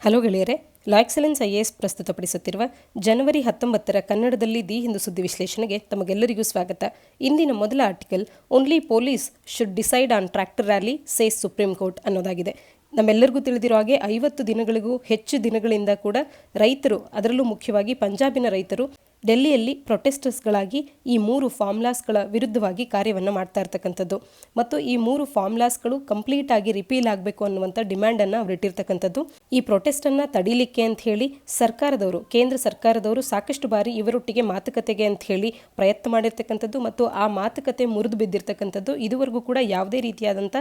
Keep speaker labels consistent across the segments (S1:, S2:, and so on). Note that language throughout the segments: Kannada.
S1: ಹಲೋ ಗೆಳೆಯರೆ, ಲಾ ಎಕ್ಸಲೆನ್ಸ್ IAS ಪ್ರಸ್ತುತಪಡಿಸುತ್ತಿರುವ ಜನವರಿ 19 ಕನ್ನಡದಲ್ಲಿ ದಿ ಹಿಂದೂ ಸುದ್ದಿ ವಿಶ್ಲೇಷಣೆಗೆ ತಮಗೆಲ್ಲರಿಗೂ ಸ್ವಾಗತ. ಇಂದಿನ ಮೊದಲ article, only police should decide on tractor rally says supreme court ಅನ್ನೋದಾಗಿದೆ. ನಮ್ಮೆಲ್ಲರಿಗೂ ತಿಳಿದಿರೋ ಹಾಗೆ 50 ದಿನಗಳಿಗೂ ಹೆಚ್ಚು ದಿನಗಳಿಂದ ಕೂಡ ರೈತರು, ಅದರಲ್ಲೂ ಮುಖ್ಯವಾಗಿ ಪಂಜಾಬಿನ ರೈತರು ಡೆಲ್ಲಿಯಲ್ಲಿ ಪ್ರೊಟೆಸ್ಟರ್ಸ್ಗಳಾಗಿ ಈ 3 ಫಾರ್ಮ್ಲಾಸ್ಗಳ ವಿರುದ್ಧವಾಗಿ ಕಾರ್ಯವನ್ನು ಮಾಡ್ತಾ ಇರ್ತಕ್ಕಂಥದ್ದು ಮತ್ತು ಈ 3 ಫಾರ್ಮ್ಲಾಸ್ಗಳು ಕಂಪ್ಲೀಟ್ ಆಗಿ ರಿಪೀಲ್ ಆಗಬೇಕು ಅನ್ನುವಂಥ ಡಿಮ್ಯಾಂಡನ್ನು ಅವರು ಇಟ್ಟಿರ್ತಕ್ಕಂಥದ್ದು. ಈ ಪ್ರೊಟೆಸ್ಟನ್ನು ತಡೀಲಿಕ್ಕೆ ಅಂತ ಹೇಳಿ ಕೇಂದ್ರ ಸರ್ಕಾರದವರು ಸಾಕಷ್ಟು ಬಾರಿ ಇವರೊಟ್ಟಿಗೆ ಮಾತುಕತೆಗೆ ಅಂತ ಹೇಳಿ ಪ್ರಯತ್ನ ಮಾಡಿರ್ತಕ್ಕಂಥದ್ದು ಮತ್ತು ಆ ಮಾತುಕತೆ ಮುರಿದು ಬಿದ್ದಿರ್ತಕ್ಕಂಥದ್ದು. ಇದುವರೆಗೂ ಕೂಡ ಯಾವುದೇ ರೀತಿಯಾದಂಥ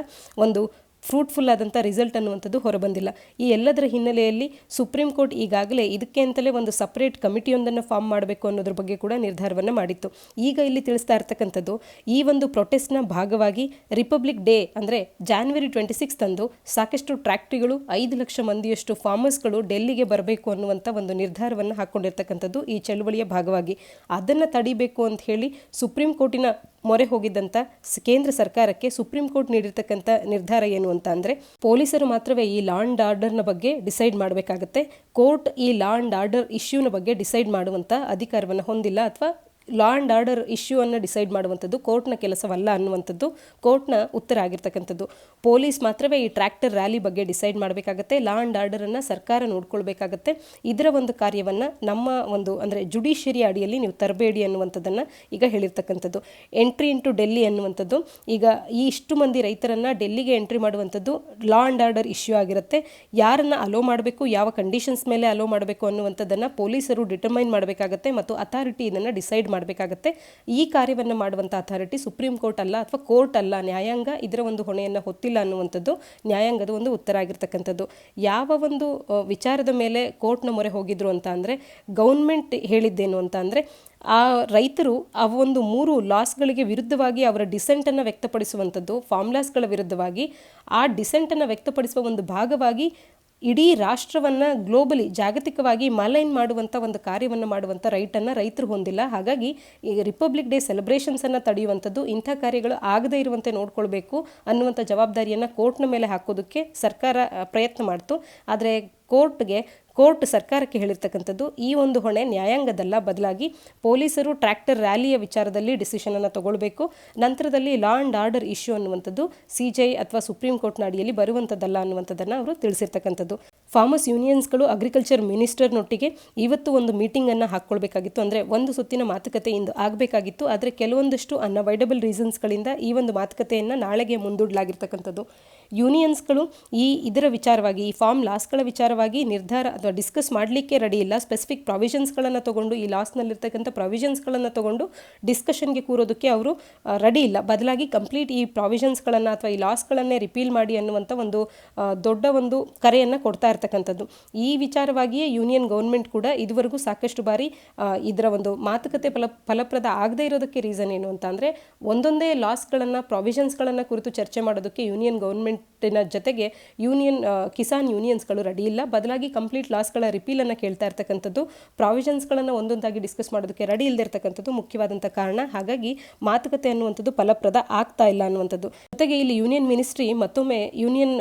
S1: ಒಂದು ಫ್ರೂಟ್ಫುಲ್ ಆದಂಥ ರಿಸಲ್ಟ್ ಅನ್ನುವಂಥದ್ದು ಹೊರಬಂದಿಲ್ಲ. ಈ ಎಲ್ಲದರ ಹಿನ್ನೆಲೆಯಲ್ಲಿ ಸುಪ್ರೀಂ ಕೋರ್ಟ್ ಈಗಾಗಲೇ ಇದಕ್ಕೆ ಅಂತಲೇ ಒಂದು ಸಪರೇಟ್ ಕಮಿಟಿಯೊಂದನ್ನು ಫಾರ್ಮ್ ಮಾಡಬೇಕು ಅನ್ನೋದ್ರ ಬಗ್ಗೆ ಕೂಡ ನಿರ್ಧಾರವನ್ನು ಮಾಡಿತ್ತು. ಈಗ ಇಲ್ಲಿ ತಿಳಿಸ್ತಾ ಇರ್ತಕ್ಕಂಥದ್ದು, ಈ ಒಂದು ಪ್ರೊಟೆಸ್ಟ್ನ ಭಾಗವಾಗಿ ರಿಪಬ್ಲಿಕ್ ಡೇ ಅಂದರೆ ಜಾನ್ವರಿ 26 ಅಂದು ಸಾಕಷ್ಟು ಟ್ರ್ಯಾಕ್ಟರಿಗಳು 5 ಲಕ್ಷ ಮಂದಿಯಷ್ಟು ಫಾರ್ಮರ್ಸ್ಗಳು ಡೆಲ್ಲಿಗೆ ಬರಬೇಕು ಅನ್ನುವಂಥ ಒಂದು ನಿರ್ಧಾರವನ್ನು ಹಾಕ್ಕೊಂಡಿರ್ತಕ್ಕಂಥದ್ದು ಈ ಚಳುವಳಿಯ ಭಾಗವಾಗಿ. ಅದನ್ನು ತಡಿಬೇಕು ಅಂತ ಹೇಳಿ ಸುಪ್ರೀಂ ಕೋರ್ಟಿನ ಮೊರೆ ಹೋಗಿದ್ದಂಥ ಕೇಂದ್ರ ಸರ್ಕಾರಕ್ಕೆ ಸುಪ್ರೀಂ ಕೋರ್ಟ್ ನೀಡಿರ್ತಕ್ಕಂಥ ನಿರ್ಧಾರ ಏನು ಅಂತ ಅಂದರೆ, ಪೊಲೀಸರು ಮಾತ್ರವೇ ಈ ಲಾ ಆ್ಯಂಡ್ ಆರ್ಡರ್ನ ಬಗ್ಗೆ ಡಿಸೈಡ್ ಮಾಡಬೇಕಾಗತ್ತೆ. ಕೋರ್ಟ್ ಈ ಲಾ ಆ್ಯಂಡ್ ಆರ್ಡರ್ ಇಶ್ಯೂನ ಬಗ್ಗೆ ಡಿಸೈಡ್ ಮಾಡುವಂಥ ಅಧಿಕಾರವನ್ನು ಹೊಂದಿಲ್ಲ, ಅಥವಾ ಲಾ ಆ್ಯಂಡ್ ಆರ್ಡರ್ ಇಶ್ಯೂ ಅನ್ನು ಡಿಸೈಡ್ ಮಾಡುವಂಥದ್ದು ಕೋರ್ಟ್ನ ಕೆಲಸವಲ್ಲ ಅನ್ನುವಂಥದ್ದು ಕೋರ್ಟ್ನ ಉತ್ತರ ಆಗಿರ್ತಕ್ಕಂಥದ್ದು. ಪೊಲೀಸ್ ಮಾತ್ರವೇ ಈ ಟ್ರ್ಯಾಕ್ಟರ್ ರ್ಯಾಲಿ ಬಗ್ಗೆ ಡಿಸೈಡ್ ಮಾಡಬೇಕಾಗತ್ತೆ. ಲಾ ಆ್ಯಂಡ್ ಆರ್ಡರನ್ನು ಸರ್ಕಾರ ನೋಡ್ಕೊಳ್ಬೇಕಾಗತ್ತೆ. ಇದರ ಒಂದು ಕಾರ್ಯವನ್ನು ನಮ್ಮ ಒಂದು ಅಂದರೆ ಜುಡಿಷಿಯರಿ ಅಡಿಯಲ್ಲಿ ನೀವು ತರಬೇಡಿ ಅನ್ನುವಂಥದ್ದನ್ನು ಈಗ ಹೇಳಿರ್ತಕ್ಕಂಥದ್ದು. ಎಂಟ್ರಿ ಇಂಟು ಡೆಲ್ಲಿ ಅನ್ನುವಂಥದ್ದು, ಈಗ ಈ ಇಷ್ಟು ಮಂದಿ ರೈತರನ್ನು ಡೆಲ್ಲಿಗೆ ಎಂಟ್ರಿ ಮಾಡುವಂಥದ್ದು ಲಾ ಆ್ಯಂಡ್ ಆರ್ಡರ್ ಇಶ್ಯೂ ಆಗಿರುತ್ತೆ. ಯಾರನ್ನು ಅಲೋ ಮಾಡಬೇಕು, ಯಾವ ಕಂಡೀಷನ್ಸ್ ಮೇಲೆ ಅಲೋ ಮಾಡಬೇಕು ಅನ್ನುವಂಥದ್ದನ್ನು ಪೊಲೀಸರು ಡಿಟರ್ಮೈನ್ ಮಾಡಬೇಕಾಗತ್ತೆ ಮತ್ತು ಅಥಾರಿಟಿ ಇದನ್ನು ಡಿಸೈಡ್ ಮಾಡಬೇಕಾಗತ್ತೆ. ಈ ಕಾರ್ಯವನ್ನು ಮಾಡುವಂಥ ಅಥಾರಿಟಿ ಸುಪ್ರೀಂ ಕೋರ್ಟ್ ಅಲ್ಲ, ಅಥವಾ ಕೋರ್ಟ್ ಅಲ್ಲ, ನ್ಯಾಯಾಂಗ ಇದರ ಒಂದು ಹೊಣೆಯನ್ನು ಹೊತ್ತಿಲ್ಲ ಅನ್ನುವಂಥದ್ದು ನ್ಯಾಯಾಂಗದ ಒಂದು ಉತ್ತರ ಆಗಿರ್ತಕ್ಕಂಥದ್ದು. ಯಾವ ಒಂದು ವಿಚಾರದ ಮೇಲೆ ಕೋರ್ಟ್ನ ಮೊರೆ ಹೋಗಿದ್ರು ಅಂತ ಅಂದರೆ, ಗೌರ್ಮೆಂಟ್ ಹೇಳಿದ್ದೇನು ಅಂತ ಅಂದರೆ, ಆ ರೈತರು ಆ ಒಂದು 3 ಲಾಸ್ಗಳಿಗೆ ವಿರುದ್ಧವಾಗಿ ಅವರ ಡಿಸೆಂಟನ್ನು ವ್ಯಕ್ತಪಡಿಸುವಂಥದ್ದು, ಫಾರ್ಮ್ಲಾಸ್ಗಳ ವಿರುದ್ಧವಾಗಿ ಆ ಡಿಸೆಂಟನ್ನು ವ್ಯಕ್ತಪಡಿಸುವ ಒಂದು ಭಾಗವಾಗಿ ಇಡೀ ರಾಷ್ಟ್ರವನ್ನು ಗ್ಲೋಬಲಿ ಜಾಗತಿಕವಾಗಿ ಮಲೈನ್ ಮಾಡುವಂಥ ಒಂದು ಕಾರ್ಯವನ್ನು ಮಾಡುವಂಥ ರೈಟನ್ನು ರೈತರು ಹೊಂದಿಲ್ಲ. ಹಾಗಾಗಿ ಈ ರಿಪಬ್ಲಿಕ್ ಡೇ ಸೆಲೆಬ್ರೇಷನ್ಸನ್ನು ತಡೆಯುವಂಥದ್ದು, ಇಂಥ ಕಾರ್ಯಗಳು ಆಗದೇ ಇರುವಂತೆ ನೋಡ್ಕೊಳ್ಬೇಕು ಅನ್ನುವಂಥ ಜವಾಬ್ದಾರಿಯನ್ನು ಕೋರ್ಟ್ನ ಮೇಲೆ ಹಾಕೋದಕ್ಕೆ ಸರ್ಕಾರ ಪ್ರಯತ್ನ ಮಾಡ್ತು. ಆದರೆ ಕೋರ್ಟ್ ಸರ್ಕಾರಕ್ಕೆ ಹೇಳಿರ್ತಕ್ಕಂಥದ್ದು, ಈ ಒಂದು ಹೊಣೆ ನ್ಯಾಯಾಂಗದಲ್ಲ, ಬದಲಾಗಿ ಪೊಲೀಸರು ಟ್ರ್ಯಾಕ್ಟರ್ ರ್ಯಾಲಿಯ ವಿಚಾರದಲ್ಲಿ ಡಿಸಿಷನನ್ನು ತಗೊಳ್ಬೇಕು. ನಂತರದಲ್ಲಿ ಲಾ ಆ್ಯಂಡ್ ಆರ್ಡರ್ ಇಶ್ಯೂ ಅನ್ನುವಂಥದ್ದು CJI ಅಥವಾ ಸುಪ್ರೀಂ ಕೋರ್ಟ್ನ ಅಡಿಯಲ್ಲಿ ಬರುವಂಥದ್ದಲ್ಲ ಅನ್ನುವಂಥದ್ದನ್ನು ಅವರು ತಿಳಿಸಿರ್ತಕ್ಕಂಥದ್ದು. ಫಾರ್ಮರ್ಸ್ ಯೂನಿಯನ್ಸ್ಗಳು ಅಗ್ರಿಕಲ್ಚರ್ ಮಿನಿಸ್ಟರ್ನೊಟ್ಟಿಗೆ ಇವತ್ತು ಒಂದು ಮೀಟಿಂಗನ್ನು ಹಾಕ್ಕೊಳ್ಬೇಕಾಗಿತ್ತು, ಅಂದರೆ ಒಂದು ಸುತ್ತಿನ ಮಾತುಕತೆ ಇಂದು ಆಗಬೇಕಾಗಿತ್ತು. ಆದರೆ ಕೆಲವೊಂದಷ್ಟು ಅನ್ಅವಾಯ್ಡಬಲ್ ರೀಸನ್ಸ್ಗಳಿಂದ ಈ ಒಂದು ಮಾತುಕತೆಯನ್ನು ನಾಳೆಗೆ ಮುಂದೂಡಲಾಗಿರ್ತಕ್ಕಂಥದ್ದು. ಯೂನಿಯನ್ಸ್ಗಳು ಇದರ ವಿಚಾರವಾಗಿ, ಈ ಫಾರ್ಮ್ ಲಾಸ್ಗಳ ವಿಚಾರವಾಗಿ ನಿರ್ಧಾರ ಅಥವಾ ಡಿಸ್ಕಸ್ ಮಾಡಲಿಕ್ಕೆ ರೆಡಿ ಇಲ್ಲ. ಸ್ಪೆಸಿಫಿಕ್ ಪ್ರಾವಿಷನ್ಸ್ಗಳನ್ನು ತಗೊಂಡು, ಈ ಲಾಸ್ನಲ್ಲಿರ್ತಕ್ಕಂಥ ಪ್ರಾವಿಷನ್ಸ್ಗಳನ್ನು ತಗೊಂಡು ಡಿಸ್ಕಷನ್ಗೆ ಕೂರೋದಕ್ಕೆ ಅವರು ರೆಡಿ ಇಲ್ಲ. ಬದಲಾಗಿ ಕಂಪ್ಲೀಟ್ ಈ ಪ್ರಾವಿಷನ್ಸ್ಗಳನ್ನು ಅಥವಾ ಈ ಲಾಸ್ಗಳನ್ನೇ ರಿಪೀಲ್ ಮಾಡಿ ಅನ್ನುವಂಥ ಒಂದು ದೊಡ್ಡ ಒಂದು ಕರೆಯನ್ನು ಕೊಡ್ತಾ ಇರ್ತಕ್ಕಂಥದ್ದು. ಈ ವಿಚಾರವಾಗಿಯೇ ಯೂನಿಯನ್ ಗೌರ್ಮೆಂಟ್ ಕೂಡ ಇದುವರೆಗೂ ಸಾಕಷ್ಟು ಬಾರಿ ಇದರ ಒಂದು ಮಾತುಕತೆ ಫಲಪ್ರದ ಆಗದೇ ಇರೋದಕ್ಕೆ ರೀಸನ್ ಏನು ಅಂತ ಅಂದರೆ, ಒಂದೊಂದೇ ಲಾಸ್ಗಳನ್ನು, ಪ್ರಾವಿಷನ್ಸ್ಗಳನ್ನು ಕುರಿತು ಚರ್ಚೆ ಮಾಡೋದಕ್ಕೆ ಯೂನಿಯನ್ ಗೌರ್ಮೆಂಟಿನ ಜೊತೆಗೆ ಕಿಸಾನ್ ಯೂನಿಯನ್ಸ್ಗಳು ರೆಡಿ ಇಲ್ಲ. ಬದಲಾಗಿ ಕಂಪ್ಲೀಟ್ ಲಾಸ್ಗಳ ರಿಪೀಲನ್ನು ಕೇಳ್ತಾ ಇರ್ತಕ್ಕಂಥದ್ದು, ಪ್ರಾವಿಷನ್ಸ್ಗಳನ್ನು ಒಂದೊಂದಾಗಿ ಡಿಸ್ಕಸ್ ಮಾಡೋದಕ್ಕೆ ರೆಡಿ ಇಲ್ಲದಿರ್ತಕ್ಕಂಥದ್ದು ಮುಖ್ಯವಾದಂಥ ಕಾರಣ. ಹಾಗಾಗಿ ಮಾತುಕತೆ ಅನ್ನುವಂಥದ್ದು ಫಲಪ್ರದ ಆಗ್ತಾ ಇಲ್ಲ ಅನ್ನುವಂಥದ್ದು. ಜೊತೆಗೆ ಇಲ್ಲಿ ಯೂನಿಯನ್ ಮಿನಿಸ್ಟ್ರಿ ಮತ್ತೊಮ್ಮೆ ಯೂನಿಯನ್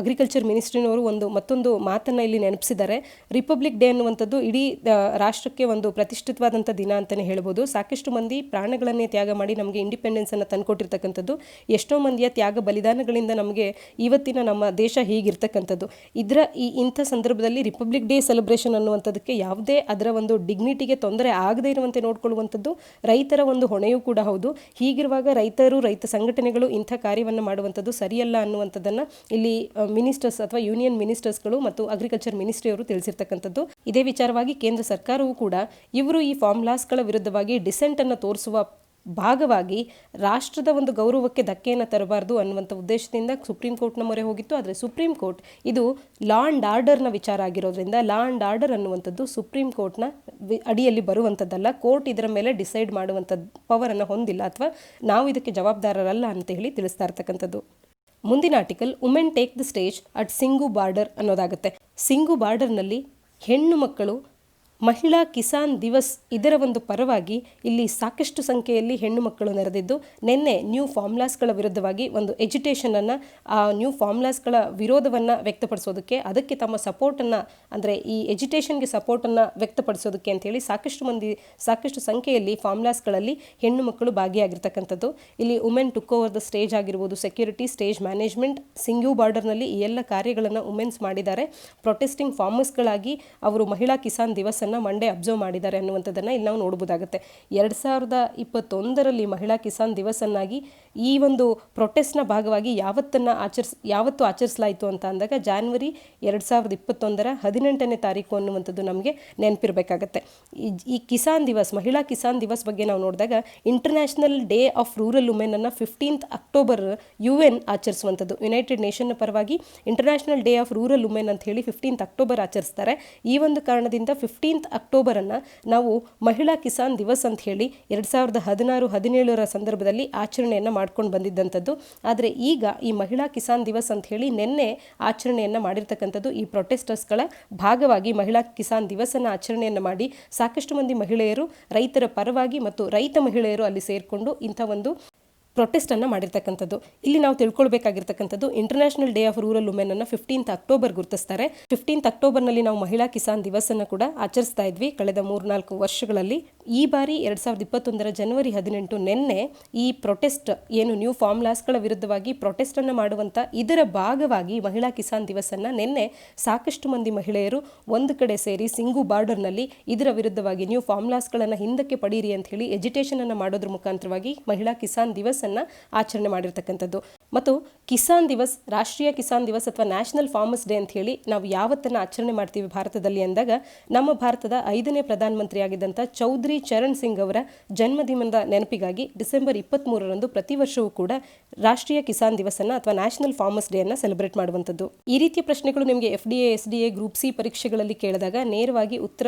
S1: ಅಗ್ರಿಕಲ್ಚರ್ ಮಿನಿಸ್ಟ್ರಿನವರು ಮತ್ತೊಂದು ಮಾತನ್ನು ಇಲ್ಲಿ ನೆನಪಿಸಿದ್ದಾರೆ. ರಿಪಬ್ಲಿಕ್ ಡೇ ಅನ್ನುವಂಥದ್ದು ಇಡೀ ರಾಷ್ಟ್ರಕ್ಕೆ ಒಂದು ಪ್ರತಿಷ್ಠಿತವಾದಂಥ ದಿನ ಅಂತಲೇ ಹೇಳ್ಬೋದು. ಸಾಕಷ್ಟು ಮಂದಿ ಪ್ರಾಣಗಳನ್ನೇ ತ್ಯಾಗ ಮಾಡಿ ನಮಗೆ ಇಂಡಿಪೆಂಡೆನ್ಸನ್ನು ತಂದುಕೊಟ್ಟಿರ್ತಕ್ಕಂಥದ್ದು, ಎಷ್ಟೋ ಮಂದಿಯ ತ್ಯಾಗ ಬಲಿದಾನಗಳಿಂದ ನಮಗೆ ಇವತ್ತಿನ ನಮ್ಮ ದೇಶ ಹೀಗಿರ್ತಕ್ಕಂಥದ್ದು. ಇಂಥ ಸಂದರ್ಭದಲ್ಲಿ ರಿಪಬ್ಲಿಕ್ ಡೇ ಸೆಲೆಬ್ರೇಷನ್ ಅನ್ನುವಂಥದ್ದಕ್ಕೆ ಯಾವುದೇ ಅದರ ಒಂದು ಡಿಗ್ನಿಟಿಗೆ ತೊಂದರೆ ಆಗದೇ ಇರುವಂತೆ ನೋಡಿಕೊಳ್ಳುವಂಥದ್ದು ರೈತರ ಒಂದು ಹೊಣೆಯೂ ಕೂಡ ಹೌದು. ಹೀಗಿರುವಾಗ ರೈತ ಸಂಘಟನೆಗಳು ಇಂಥ ಕಾರ್ಯವನ್ನು ಮಾಡುವಂಥದ್ದು ಸರಿಯಲ್ಲ ಅನ್ನುವಂಥದ್ದನ್ನು ಇಲ್ಲಿ ಮಿನಿಸ್ಟರ್ಸ್ ಅಥವಾ ಯೂನಿಯನ್ ಮಿನಿಸ್ಟರ್ಸ್ಗಳು ಮತ್ತು ಅಗ್ರಿಕಲ್ಚರ್ ಮಿನಿಸ್ಟ್ರಿಯವರು ತಿಳಿಸಿರ್ತಕ್ಕಂಥದ್ದು. ಇದೇ ವಿಚಾರವಾಗಿ ಕೇಂದ್ರ ಸರ್ಕಾರವೂ ಕೂಡ ಇವರು ಈ ಫಾರ್ಮ್ಲಾಸ್ಗಳ ವಿರುದ್ಧವಾಗಿ ಡಿಸೆಂಟನ್ನು ತೋರಿಸುವ ಭಾಗವಾಗಿ ರಾಷ್ಟ್ರದ ಒಂದು ಗೌರವಕ್ಕೆ ಧಕ್ಕೆಯನ್ನು ತರಬಾರ್ದು ಅನ್ನುವಂಥ ಉದ್ದೇಶದಿಂದ ಸುಪ್ರೀಂ ಕೋರ್ಟ್ನ ಮೊರೆ ಹೋಗಿತ್ತು. ಆದರೆ ಸುಪ್ರೀಂ ಕೋರ್ಟ್ ಇದು ಲಾ ಆ್ಯಂಡ್ ಆರ್ಡರ್ನ ವಿಚಾರ ಆಗಿರೋದ್ರಿಂದ ಲಾ ಆ್ಯಂಡ್ ಆರ್ಡರ್ ಅನ್ನುವಂಥದ್ದು ಸುಪ್ರೀಂ ಕೋರ್ಟ್ನ ಅಡಿಯಲ್ಲಿ ಬರುವಂಥದ್ದಲ್ಲ. ಕೋರ್ಟ್ ಇದರ ಮೇಲೆ ಡಿಸೈಡ್ ಮಾಡುವಂಥ ಪವರನ್ನು ಹೊಂದಿಲ್ಲ, ಅಥವಾ ನಾವು ಇದಕ್ಕೆ ಜವಾಬ್ದಾರರಲ್ಲ ಅಂತ ಹೇಳಿ ತಿಳಿಸ್ತಾ ಇರ್ತಕ್ಕಂಥದ್ದು. ಮುಂದಿನ article, women take the stage at Singhu border ಅನ್ನೋದಾಗುತ್ತೆ. ಸಿಂಗು ಬಾರ್ಡರ್ನಲ್ಲಿ ಹೆಣ್ಣು ಮಕ್ಕಳು ಮಹಿಳಾ ಕಿಸಾನ್ ದಿವಸ್ ಇದರ ಒಂದು ಪರವಾಗಿ ಇಲ್ಲಿ ಸಾಕಷ್ಟು ಸಂಖ್ಯೆಯಲ್ಲಿ ಹೆಣ್ಣು ಮಕ್ಕಳು ನೆರೆದಿದ್ದು ನಿನ್ನೆ ನ್ಯೂ ಫಾರ್ಮುಲಾಸ್ಗಳ ವಿರುದ್ಧವಾಗಿ ಒಂದು ಎಜುಟೇಷನನ್ನು ಆ ನ್ಯೂ ಫಾರ್ಮುಲಾಸ್ಗಳ ವಿರೋಧವನ್ನು ವ್ಯಕ್ತಪಡಿಸೋದಕ್ಕೆ ಅದಕ್ಕೆ ತಮ್ಮ ಸಪೋರ್ಟನ್ನು ಅಂದರೆ ಈ ಎಜುಟೇಷನ್ಗೆ ಸಪೋರ್ಟನ್ನು ವ್ಯಕ್ತಪಡಿಸೋದಕ್ಕೆ ಅಂತೇಳಿ ಸಾಕಷ್ಟು ಸಂಖ್ಯೆಯಲ್ಲಿ ಫಾರ್ಮುಲಾಸ್ಗಳಲ್ಲಿ ಹೆಣ್ಣು ಮಕ್ಕಳು ಭಾಗಿಯಾಗಿರ್ತಕ್ಕಂಥದ್ದು. ಇಲ್ಲಿ women took over the stage ಆಗಿರ್ಬೋದು, ಸೆಕ್ಯೂರಿಟಿ, ಸ್ಟೇಜ್ ಮ್ಯಾನೇಜ್ಮೆಂಟ್, ಸಿಂಗ್ಯೂ ಬಾರ್ಡರ್ನಲ್ಲಿ ಈ ಎಲ್ಲ ಕಾರ್ಯಗಳನ್ನು ವುಮೆನ್ಸ್ ಮಾಡಿದ್ದಾರೆ. ಪ್ರೊಟೆಸ್ಟಿಂಗ್ ಫಾರ್ಮರ್ಸ್ಗಳಾಗಿ ಅವರು ಮಹಿಳಾ ಕಿಸಾನ್ ದಿವಸನ್ನು ಮಂಡೇ ಅಬ್ಸರ್ವ್ ಮಾಡಿದ್ದಾರೆ ಅನ್ನುವಂಥದ್ದನ್ನು ಇಲ್ಲಿ ನಾವು ನೋಡಬಹುದಾಗುತ್ತೆ. 2021ರಲ್ಲಿ ಮಹಿಳಾ ಕಿಸಾನ್ ದಿವಸನ್ನಾಗಿ ಈ ಒಂದು ಪ್ರೊಟೆಸ್ಟ್ನ ಭಾಗವಾಗಿ ಯಾವತ್ತು ಆಚರಿಸಲಾಯಿತು ಅಂತ ಅಂದಾಗ ಜಾನ್ವರಿ 2021ರ 18ನೇ ತಾರೀಕು ಅನ್ನುವಂಥದ್ದು ನಮಗೆ ನೆನಪಿರಬೇಕಾಗತ್ತೆ. ಈ ಕಿಸಾನ್ ದಿವಸ್, ಮಹಿಳಾ ಕಿಸಾನ್ ದಿವಸ್ ಬಗ್ಗೆ ನಾವು ನೋಡಿದಾಗ international day of rural women ಅನ್ನು 15th ಅಕ್ಟೋಬರ್ UN ಆಚರಿಸುವಂಥದ್ದು. ಯುನೈಟೆಡ್ ನೇಷನ್ನ ಪರವಾಗಿ international day of rural women ಅಂತ ಹೇಳಿ 15th ಅಕ್ಟೋಬರ್ ಆಚರಿಸ್ತಾರೆ. ಈ ಒಂದು ಕಾರಣದಿಂದ 15th ಅಕ್ಟೋಬರನ್ನು ನಾವು ಮಹಿಳಾ ಕಿಸಾನ್ ದಿವಸ್ ಅಂತ ಹೇಳಿ 2016-17ರ ಸಂದರ್ಭದಲ್ಲಿ ಆಚರಣೆಯನ್ನು ಮಾಡ್ಕೊಂಡು ಬಂದಿದ್ದಂಥದ್ದು. ಆದರೆ ಈಗ ಈ ಮಹಿಳಾ ಕಿಸಾನ್ ದಿವಸ್ ಅಂತ ಹೇಳಿ ನಿನ್ನೆ ಆಚರಣೆಯನ್ನು ಮಾಡಿರ್ತಕ್ಕಂಥದ್ದು. ಈ ಪ್ರೊಟೆಸ್ಟರ್ಸ್ಗಳ ಭಾಗವಾಗಿ ಮಹಿಳಾ ಕಿಸಾನ್ ದಿವಸನ್ನು ಆಚರಣೆಯನ್ನು ಮಾಡಿ ಸಾಕಷ್ಟು ಮಂದಿ ಮಹಿಳೆಯರು ರೈತರ ಪರವಾಗಿ ಮತ್ತು ರೈತ ಮಹಿಳೆಯರು ಅಲ್ಲಿ ಸೇರಿಕೊಂಡು ಇಂಥ ಒಂದು ಪ್ರೊಟೆಸ್ಟನ್ನು ಮಾಡಿರ್ತಕ್ಕಂಥದ್ದು. ಇಲ್ಲಿ ನಾವು ತಿಳ್ಕೊಳ್ಬೇಕಾಗಿರ್ತಕ್ಕಂಥದ್ದು international day of rural women ಅನ್ನು 15th ಅಕ್ಟೋಬರ್ ಗುರುತಿಸ್ತಾರೆ. 15th ಅಕ್ಟೋಬರ್ನಲ್ಲಿ ನಾವು ಮಹಿಳಾ ಕಿಸಾನ್ ದಿವಸನ್ನು ಕೂಡ ಆಚರಿಸ್ತಾ ಇದ್ವಿ ಕಳೆದ 3-4 ವರ್ಷಗಳಲ್ಲಿ. ಈ ಬಾರಿ 2021ರ ಜನವರಿ 18 ನಿನ್ನೆ ಈ ಪ್ರೊಟೆಸ್ಟ್ ಏನು ನ್ಯೂ ಫಾರ್ಮುಲಾಸ್ಗಳ ವಿರುದ್ಧವಾಗಿ ಪ್ರೊಟೆಸ್ಟನ್ನು ಮಾಡುವಂಥ ಇದರ ಭಾಗವಾಗಿ ಮಹಿಳಾ ಕಿಸಾನ್ ದಿವಸನ್ನು ನಿನ್ನೆ ಸಾಕಷ್ಟು ಮಂದಿ ಮಹಿಳೆಯರು ಒಂದು ಕಡೆ ಸೇರಿ ಸಿಂಗು ಬಾರ್ಡರ್ನಲ್ಲಿ ಇದರ ವಿರುದ್ಧವಾಗಿ ನ್ಯೂ ಫಾರ್ಮುಲಾಸ್ಗಳನ್ನು ಹಿಂದಕ್ಕೆ ಪಡೀರಿ ಅಂತ ಹೇಳಿ ಎಜುಟೇಷನನ್ನು ಮಾಡೋದ್ರ ಮುಖಾಂತರವಾಗಿ ಮಹಿಳಾ ಕಿಸಾನ್ ದಿವಸ್ ಆಚರಣೆ ಮಾಡಿರ್ತಕ್ಕಂಥದ್ದು. ಮತ್ತು ಕಿಸಾನ್ ದಿವಸ್, ರಾಷ್ಟ್ರೀಯ ಕಿಸಾನ್ ದಿವಸ್ ಅಥವಾ ನ್ಯಾಷನಲ್ ಫಾರ್ಮರ್ಸ್ ಡೇ ಅಂತ ಹೇಳಿ ನಾವು ಯಾವತ್ತನ್ನು ಆಚರಣೆ ಮಾಡ್ತೀವಿ ಭಾರತದಲ್ಲಿ ಅಂದಾಗ ನಮ್ಮ ಭಾರತದ 5ನೇ ಪ್ರಧಾನಮಂತ್ರಿಯಾಗಿದ್ದಂಥ ಚೌಧರಿ ಚರಣ್ ಸಿಂಗ್ ಅವರ ಜನ್ಮದಿನದ ನೆನಪಿಗಾಗಿ ಡಿಸೆಂಬರ್ 23ರಂದು ಪ್ರತಿ ವರ್ಷವೂ ಕೂಡ ರಾಷ್ಟ್ರೀಯ ಕಿಸಾನ್ ದಿವಸನ್ನು ಅಥವಾ ನ್ಯಾಷನಲ್ ಫಾರ್ಮರ್ಸ್ ಡೇ ಅನ್ನು ಸೆಲೆಬ್ರೇಟ್ ಮಾಡುವಂಥದ್ದು. ಈ ರೀತಿಯ ಪ್ರಶ್ನೆಗಳು ನಿಮಗೆ FDA, SDA, ಗ್ರೂಪ್ ಸಿ ಪರೀಕ್ಷೆಗಳಲ್ಲಿ ಕೇಳಿದಾಗ ನೇರವಾಗಿ ಉತ್ತರ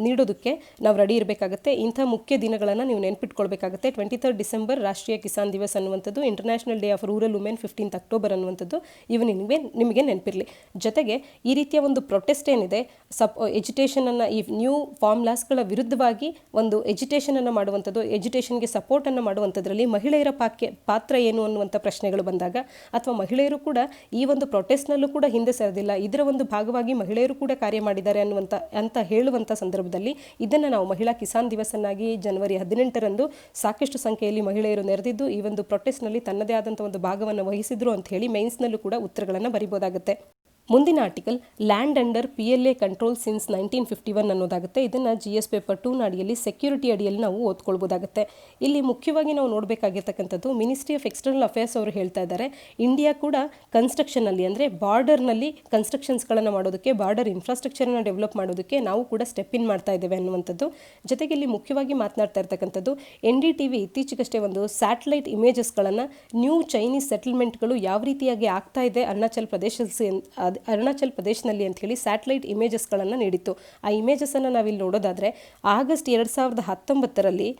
S1: ನೀಡೋದಕ್ಕೆ ನಾವು ರೆಡಿ ಇರಬೇಕಾಗುತ್ತೆ. ಇಂಥ ಮುಖ್ಯ ದಿನಗಳನ್ನು ನೀವು ನೆನಪಿಟ್ಕೊಳ್ಬೇಕಾಗುತ್ತೆ. 23 ಡಿಸೆಂಬರ್ ರಾಷ್ಟ್ರೀಯ ಕಿಸಾನ್ ದಿವಸ್ ಅನ್ನುವಂಥದ್ದು, international day of rural women 15th October ಅನ್ನುವಂಥದ್ದು ಇವು ನಿಮಗೆ ನೆನಪಿರಲಿ. ಜೊತೆಗೆ ಈ ರೀತಿಯ ಒಂದು ಪ್ರೊಟೆಸ್ಟ್ ಏನಿದೆ ಎಜುಟೇಷನನ್ನು ಈ ನ್ಯೂ ಫಾರ್ಮುಲಾಸ್ಗಳ ವಿರುದ್ಧವಾಗಿ ಒಂದು ಎಜುಟೇಷನನ್ನು ಮಾಡುವಂಥದ್ದು, ಎಜುಟೇಷನ್ಗೆ ಸಪೋರ್ಟನ್ನು ಮಾಡುವಂಥದ್ರಲ್ಲಿ ಮಹಿಳೆಯರ ಪಾತ್ರ ಏನು ಅನ್ನುವಂಥ ಪ್ರಶ್ನೆಗಳು ಬಂದಾಗ ಅಥವಾ ಮಹಿಳೆಯರು ಕೂಡ ಈ ಒಂದು ಪ್ರೊಟೆಸ್ಟ್ನಲ್ಲೂ ಕೂಡ ಹಿಂದೆ ಸರಿದಿಲ್ಲ, ಇದರ ಒಂದು ಭಾಗವಾಗಿ ಮಹಿಳೆಯರು ಕೂಡ ಕಾರ್ಯ ಮಾಡಿದ್ದಾರೆ ಅಂತ ಹೇಳುವಂಥ ಸಂದರ್ಭದಲ್ಲಿ ಇದನ್ನು ನಾವು ಮಹಿಳಾ ಕಿಸಾನ್ ದಿವಸನ್ನಾಗಿ ಜನವರಿ 18ರಂದು ಸಾಕಷ್ಟು ಸಂಖ್ಯೆಯಲ್ಲಿ ಮಹಿಳೆಯರು ನೆರೆದಿದ್ದು ಈ ಒಂದು ಪ್ರೊಟೆಸ್ಟ್ನಲ್ಲಿ ತನ್ನದೇ ಆದಂಥ ಒಂದು ಭಾಗವನ್ನು ವಹಿಸಿದ್ರು ಅಂತ ಹೇಳಿ ಮೇನ್ಸ್ನಲ್ಲೂ ಕೂಡ ಉತ್ತರಗಳನ್ನು ಬರಿಬೋದಾಗುತ್ತೆ. ಮುಂದಿನ article land under PLA control since 1951 ಅನ್ನೋದಾಗುತ್ತೆ. ಇದನ್ನು GS ಪೇಪರ್ 2ನ ಅಡಿಯಲ್ಲಿ ಸೆಕ್ಯೂರಿಟಿ ಅಡಿಯಲ್ಲಿ ನಾವು ಓದ್ಕೊಳ್ಬೋದಾಗುತ್ತೆ. ಇಲ್ಲಿ ಮುಖ್ಯವಾಗಿ ನಾವು ನೋಡಬೇಕಾಗಿರ್ತಕ್ಕಂಥದ್ದು ಮಿನಿಸ್ಟ್ರಿ ಆಫ್ ಎಕ್ಸ್ಟರ್ನಲ್ ಅಫೇರ್ಸ್ ಅವರು ಹೇಳ್ತಾ ಇದ್ದಾರೆ ಇಂಡಿಯಾ ಕೂಡ ಕನ್ಸ್ಟ್ರಕ್ಷನಲ್ಲಿ ಅಂದರೆ ಬಾರ್ಡರ್ನಲ್ಲಿ ಕನ್ಸ್ಟ್ರಕ್ಷನ್ಸ್ಗಳನ್ನು ಮಾಡೋದಕ್ಕೆ, ಬಾರ್ಡರ್ ಇನ್ಫ್ರಾಸ್ಟ್ರಕ್ಚರನ್ನು ಡೆವಲಪ್ ಮಾಡೋದಕ್ಕೆ ನಾವು ಕೂಡ ಸ್ಟೆಪ್ ಇನ್ ಮಾಡ್ತಾ ಇದ್ದೇವೆ ಅನ್ನುವಂಥದ್ದು. ಜೊತೆಗೆ ಇಲ್ಲಿ ಮುಖ್ಯವಾಗಿ ಮಾತನಾಡ್ತಾ ಇರ್ತಕ್ಕಂಥದ್ದು NDTV ಇತ್ತೀಚೆಗಷ್ಟೇ ಒಂದು ಸ್ಯಾಟಲೈಟ್ ಇಮೇಜಸ್ಗಳನ್ನು ನ್ಯೂ ಚೈನೀಸ್ ಸೆಟಲ್ಮೆಂಟ್ಗಳು ಯಾವ ರೀತಿಯಾಗಿ ಆಗ್ತಾ ಇದೆ ಅರುಣಾಚಲ್ ಪ್ರದೇಶನಲ್ಲಿ ಅಂತ ಹೇಳಿ ಸ್ಯಾಟಲೈಟ್ ಇಮೇಜಸ್ಗಳನ್ನು ನೀಡಿತ್ತು. ಆ ಇಮೇಜಸನ್ನು ನಾವಿಲ್ಲಿ ನೋಡೋದಾದರೆ ಆಗಸ್ಟ್ 2019ರಲ್ಲಿ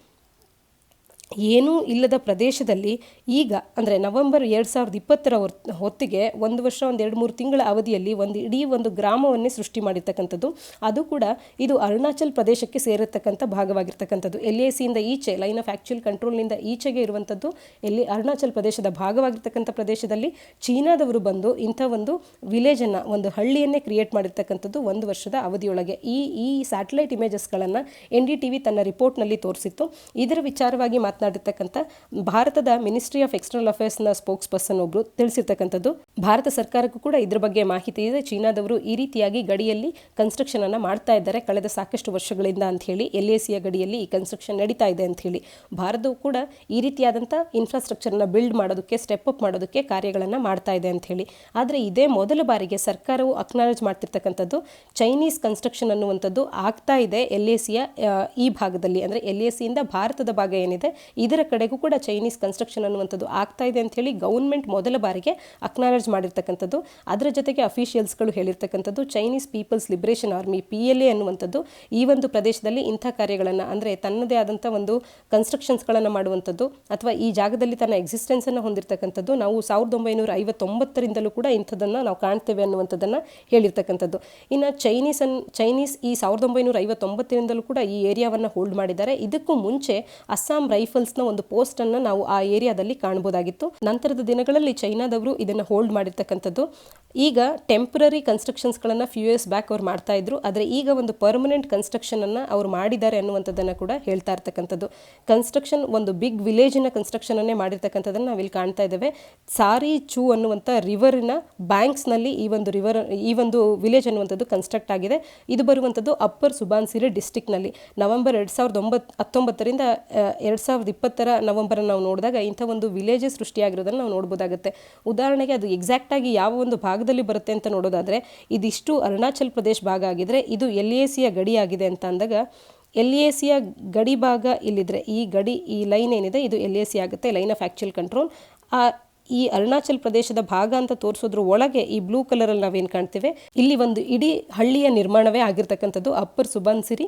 S1: ಏನೂ ಇಲ್ಲದ ಪ್ರದೇಶದಲ್ಲಿ ಈಗ ಅಂದರೆ ನವೆಂಬರ್ 2020ರ ಹೊತ್ತಿಗೆ 1 ವರ್ಷ 2-3 ತಿಂಗಳ ಅವಧಿಯಲ್ಲಿ ಇಡೀ ಒಂದು ಗ್ರಾಮವನ್ನೇ ಸೃಷ್ಟಿ ಮಾಡಿರ್ತಕ್ಕಂಥದ್ದು. ಅದು ಕೂಡ ಇದು ಅರುಣಾಚಲ್ ಪ್ರದೇಶಕ್ಕೆ ಸೇರಿರ್ತಕ್ಕಂಥ ಭಾಗವಾಗಿರ್ತಕ್ಕಂಥದ್ದು. LACಯಿಂದ ಈಚೆ ಲೈನ್ ಆಫ್ ಆ್ಯಕ್ಚುಯಲ್ ಕಂಟ್ರೋಲ್ನಿಂದ ಈಚೆಗೆ ಇರುವಂಥದ್ದು ಎಲ್ಲಿ ಅರುಣಾಚಲ್ ಪ್ರದೇಶದ ಭಾಗವಾಗಿರ್ತಕ್ಕಂಥ ಪ್ರದೇಶದಲ್ಲಿ ಚೀನಾದವರು ಬಂದು ಇಂಥ ಒಂದು ವಿಲೇಜನ್ನು, ಒಂದು ಹಳ್ಳಿಯನ್ನೇ ಕ್ರಿಯೇಟ್ ಮಾಡಿರ್ತಕ್ಕಂಥದ್ದು 1 ವರ್ಷದ ಅವಧಿಯೊಳಗೆ. ಈ ಸ್ಯಾಟಲೈಟ್ ಇಮೇಜಸ್ಗಳನ್ನು NDTV ತನ್ನ ರಿಪೋರ್ಟ್ನಲ್ಲಿ ತೋರಿಸಿತ್ತು. ಇದರ ವಿಚಾರವಾಗಿ ಮಾತನಾಡಿರ್ತಕ್ಕಂಥ ಭಾರತದ ಮಿನಿಸ್ಟ್ರಿ ಆಫ್ ಎಕ್ಸ್ಟರ್ನಲ್ ಅಫೇರ್ಸ್ನ ಸ್ಪೋಕ್ಸ್ ಪರ್ಸನ್ ಒಬ್ಬರು ತಿಳಿಸಿರ್ತಕ್ಕಂಥದ್ದು ಭಾರತ ಸರ್ಕಾರಕ್ಕೂ ಕೂಡ ಇದ್ರ ಬಗ್ಗೆ ಮಾಹಿತಿ ಇದೆ. ಚೀನಾದವರು ಈ ರೀತಿಯಾಗಿ ಗಡಿಯಲ್ಲಿ ಕನ್ಸ್ಟ್ರಕ್ಷನ್ ಅನ್ನು ಮಾಡ್ತಾ ಇದ್ದಾರೆ ಕಳೆದ ಸಾಕಷ್ಟು ವರ್ಷಗಳಿಂದ ಅಂತ ಹೇಳಿ, LACಯ ಗಡಿಯಲ್ಲಿ ಈ ಕನ್ಸ್ಟ್ರಕ್ಷನ್ ನಡೀತಾ ಇದೆ ಅಂತ ಹೇಳಿ. ಭಾರತವು ಕೂಡ ಈ ರೀತಿಯಾದಂಥ ಇನ್ಫ್ರಾಸ್ಟ್ರಕ್ಚರ್ನ ಬಿಲ್ಡ್ ಮಾಡೋದಕ್ಕೆ, ಸ್ಟೆಪ್ ಅಪ್ ಮಾಡೋದಕ್ಕೆ ಕಾರ್ಯಗಳನ್ನು ಮಾಡ್ತಾ ಇದೆ ಅಂತ ಹೇಳಿ. ಆದರೆ ಇದೇ ಮೊದಲ ಬಾರಿಗೆ ಸರ್ಕಾರವು ಅಕ್ನಾಲೇಜ್ ಮಾಡ್ತಿರ್ತಕ್ಕಂಥದ್ದು ಚೈನೀಸ್ ಕನ್ಸ್ಟ್ರಕ್ಷನ್ ಅನ್ನುವಂಥದ್ದು ಆಗ್ತಾ ಇದೆ LACಯ ಈ ಭಾಗದಲ್ಲಿ. ಅಂದರೆ LACಯಿಂದ ಭಾರತದ ಭಾಗ ಏನಿದೆ ಇದರ ಕಡೆಗೂ ಕೂಡ ಚೈನೀಸ್ ಕನ್ಸ್ಟ್ರಕ್ಷನ್ ಅನ್ನುವಂಥದ್ದು ಆಗ್ತಾ ಇದೆ ಅಂತ ಹೇಳಿ ಗೌರ್ಮೆಂಟ್ ಮೊದಲ ಬಾರಿಗೆ ಅಕ್ನಾಲೇಜ್ ಮಾಡಿರ್ತಕ್ಕಂಥದ್ದು. ಅದರ ಜೊತೆಗೆ ಅಫಿಷಿಯಲ್ಸ್ಗಳು ಹೇಳಿರ್ತಕ್ಕಂಥದ್ದು Chinese People's Liberation Army PLA ಅನ್ನುವಂಥದ್ದು ಈ ಒಂದು ಪ್ರದೇಶದಲ್ಲಿ ಇಂಥ ಕಾರ್ಯಗಳನ್ನು ಅಂದರೆ ತನ್ನದೇ ಆದಂಥ ಒಂದು ಕನ್ಸ್ಟ್ರಕ್ಷನ್ಸ್ಗಳನ್ನು ಮಾಡುವಂಥದ್ದು ಅಥವಾ ಈ ಜಾಗದಲ್ಲಿ ತನ್ನ ಎಕ್ಸಿಸ್ಟೆನ್ಸನ್ನು ಹೊಂದಿರತಕ್ಕಂಥದ್ದು ನಾವು 1959ರಿಂದಲೂ ಕೂಡ ಇಂಥದ್ದನ್ನು ನಾವು ಕಾಣ್ತೇವೆ ಅನ್ನುವಂಥದ್ದನ್ನು ಹೇಳಿರ್ತಕ್ಕಂಥದ್ದು. ಇನ್ನು ಚೈನೀಸ್ ಈ 1959ರಿಂದಲೂ ಕೂಡ ಈ ಏರಿಯಾವನ್ನು ಹೋಲ್ಡ್ ಮಾಡಿದ್ದಾರೆ. ಇದಕ್ಕೂ ಮುಂಚೆ ಅಸ್ಸಾಂ ರೈಫಲ್ಸ್ನ ಒಂದು ಪೋಸ್ಟನ್ನು ನಾವು ಆ ಏರಿಯಾದಲ್ಲಿ ಕಾಣಬಹುದಾಗಿತ್ತು. ನಂತರದ ದಿನಗಳಲ್ಲಿ ಚೈನಾದವರು ಇದನ್ನು ಹೋಲ್ಡ್ ಮಾಡಿರ್ತಕ್ಕಂಥದ್ದು. ಈಗ ಟೆಂಪರರಿ ಕನ್ಸ್ಟ್ರಕ್ಷನ್ಸ್ಗಳನ್ನು ಫ್ಯೂ ಇಯರ್ಸ್ ಬ್ಯಾಕ್ ಅವ್ರು ಮಾಡ್ತಾ ಇದ್ರು, ಆದರೆ ಈಗ ಒಂದು ಪರ್ಮನೆಂಟ್ ಕನ್ಸ್ಟ್ರಕ್ಷನನ್ನು ಅವ್ರು ಮಾಡಿದ್ದಾರೆ ಅನ್ನುವಂಥದ್ದನ್ನು ಕೂಡ ಹೇಳ್ತಾ ಇರ್ತಕ್ಕಂಥದ್ದು. ಕನ್ಸ್ಟ್ರಕ್ಷನ್ ಒಂದು ಬಿಗ್ ವಿಲೇಜಿನ ಕನ್ಸ್ಟ್ರಕ್ಷನನ್ನೇ ಮಾಡಿರ್ತಕ್ಕಂಥದ್ದನ್ನು ನಾವಿಲ್ಲಿ ಕಾಣ್ತಾ ಇದ್ದೇವೆ. ಸಾರಿ ಚೂ ಅನ್ನುವಂಥ ರಿವರಿನ ಬ್ಯಾಂಕ್ಸ್ನಲ್ಲಿ ಈ ಒಂದು ವಿಲೇಜ್ ಅನ್ನುವಂಥದ್ದು ಕನ್ಸ್ಟ್ರಕ್ಟ್ ಆಗಿದೆ. ಇದು ಬರುವಂಥದ್ದು ಅಪ್ಪರ್ ಸುಬಾನ್ಸಿರಿ ಡಿಸ್ಟಿಕ್ನಲ್ಲಿ. ನವೆಂಬರ್ 2019ರಿಂದ 2020 ನವೆಂಬರ್ ನಾವು ನೋಡಿದಾಗ ಇಂಥ ಒಂದು ವಿಲೇಜಸ್ ಸೃಷ್ಟಿಯಾಗಿರೋದನ್ನು ನಾವು ನೋಡ್ಬೋದಾಗುತ್ತೆ. ಉದಾಹರಣೆಗೆ ಅದು ಎಕ್ಸಾಕ್ಟಾಗಿ ಯಾವ ಒಂದು ಭಾಗದಲ್ಲಿ ಬರುತ್ತೆ ಅಂತ ನೋಡೋದಾದರೆ ಇದಿಷ್ಟು ಅರುಣಾಚಲ್ ಪ್ರದೇಶ್ ಭಾಗ ಆಗಿದ್ರೆ ಇದು LACಯ ಗಡಿ ಆಗಿದೆ ಅಂತ ಅಂದಾಗ LACಯ ಗಡಿ ಭಾಗ ಇಲ್ಲಿದ್ರೆ ಈ ಲೈನ್ ಏನಿದೆ ಇದು LAC ಆಗುತ್ತೆ, ಲೈನ್ ಆಫ್ ಆ್ಯಕ್ಚುಯಲ್ ಕಂಟ್ರೋಲ್. ಈ ಅರುಣಾಚಲ್ ಪ್ರದೇಶದ ಭಾಗ ಅಂತ ತೋರಿಸೋದ್ರ ಒಳಗೆ ಈ ಬ್ಲೂ ಕಲರಲ್ಲಿ ನಾವೇನು ಕಾಣ್ತೇವೆ ಇಲ್ಲಿ ಒಂದು ಇಡೀ ಹಳ್ಳಿಯ ನಿರ್ಮಾಣವೇ ಆಗಿರ್ತಕ್ಕಂಥದ್ದು ಅಪ್ಪರ್ ಸುಬಾನ್ಸಿರಿ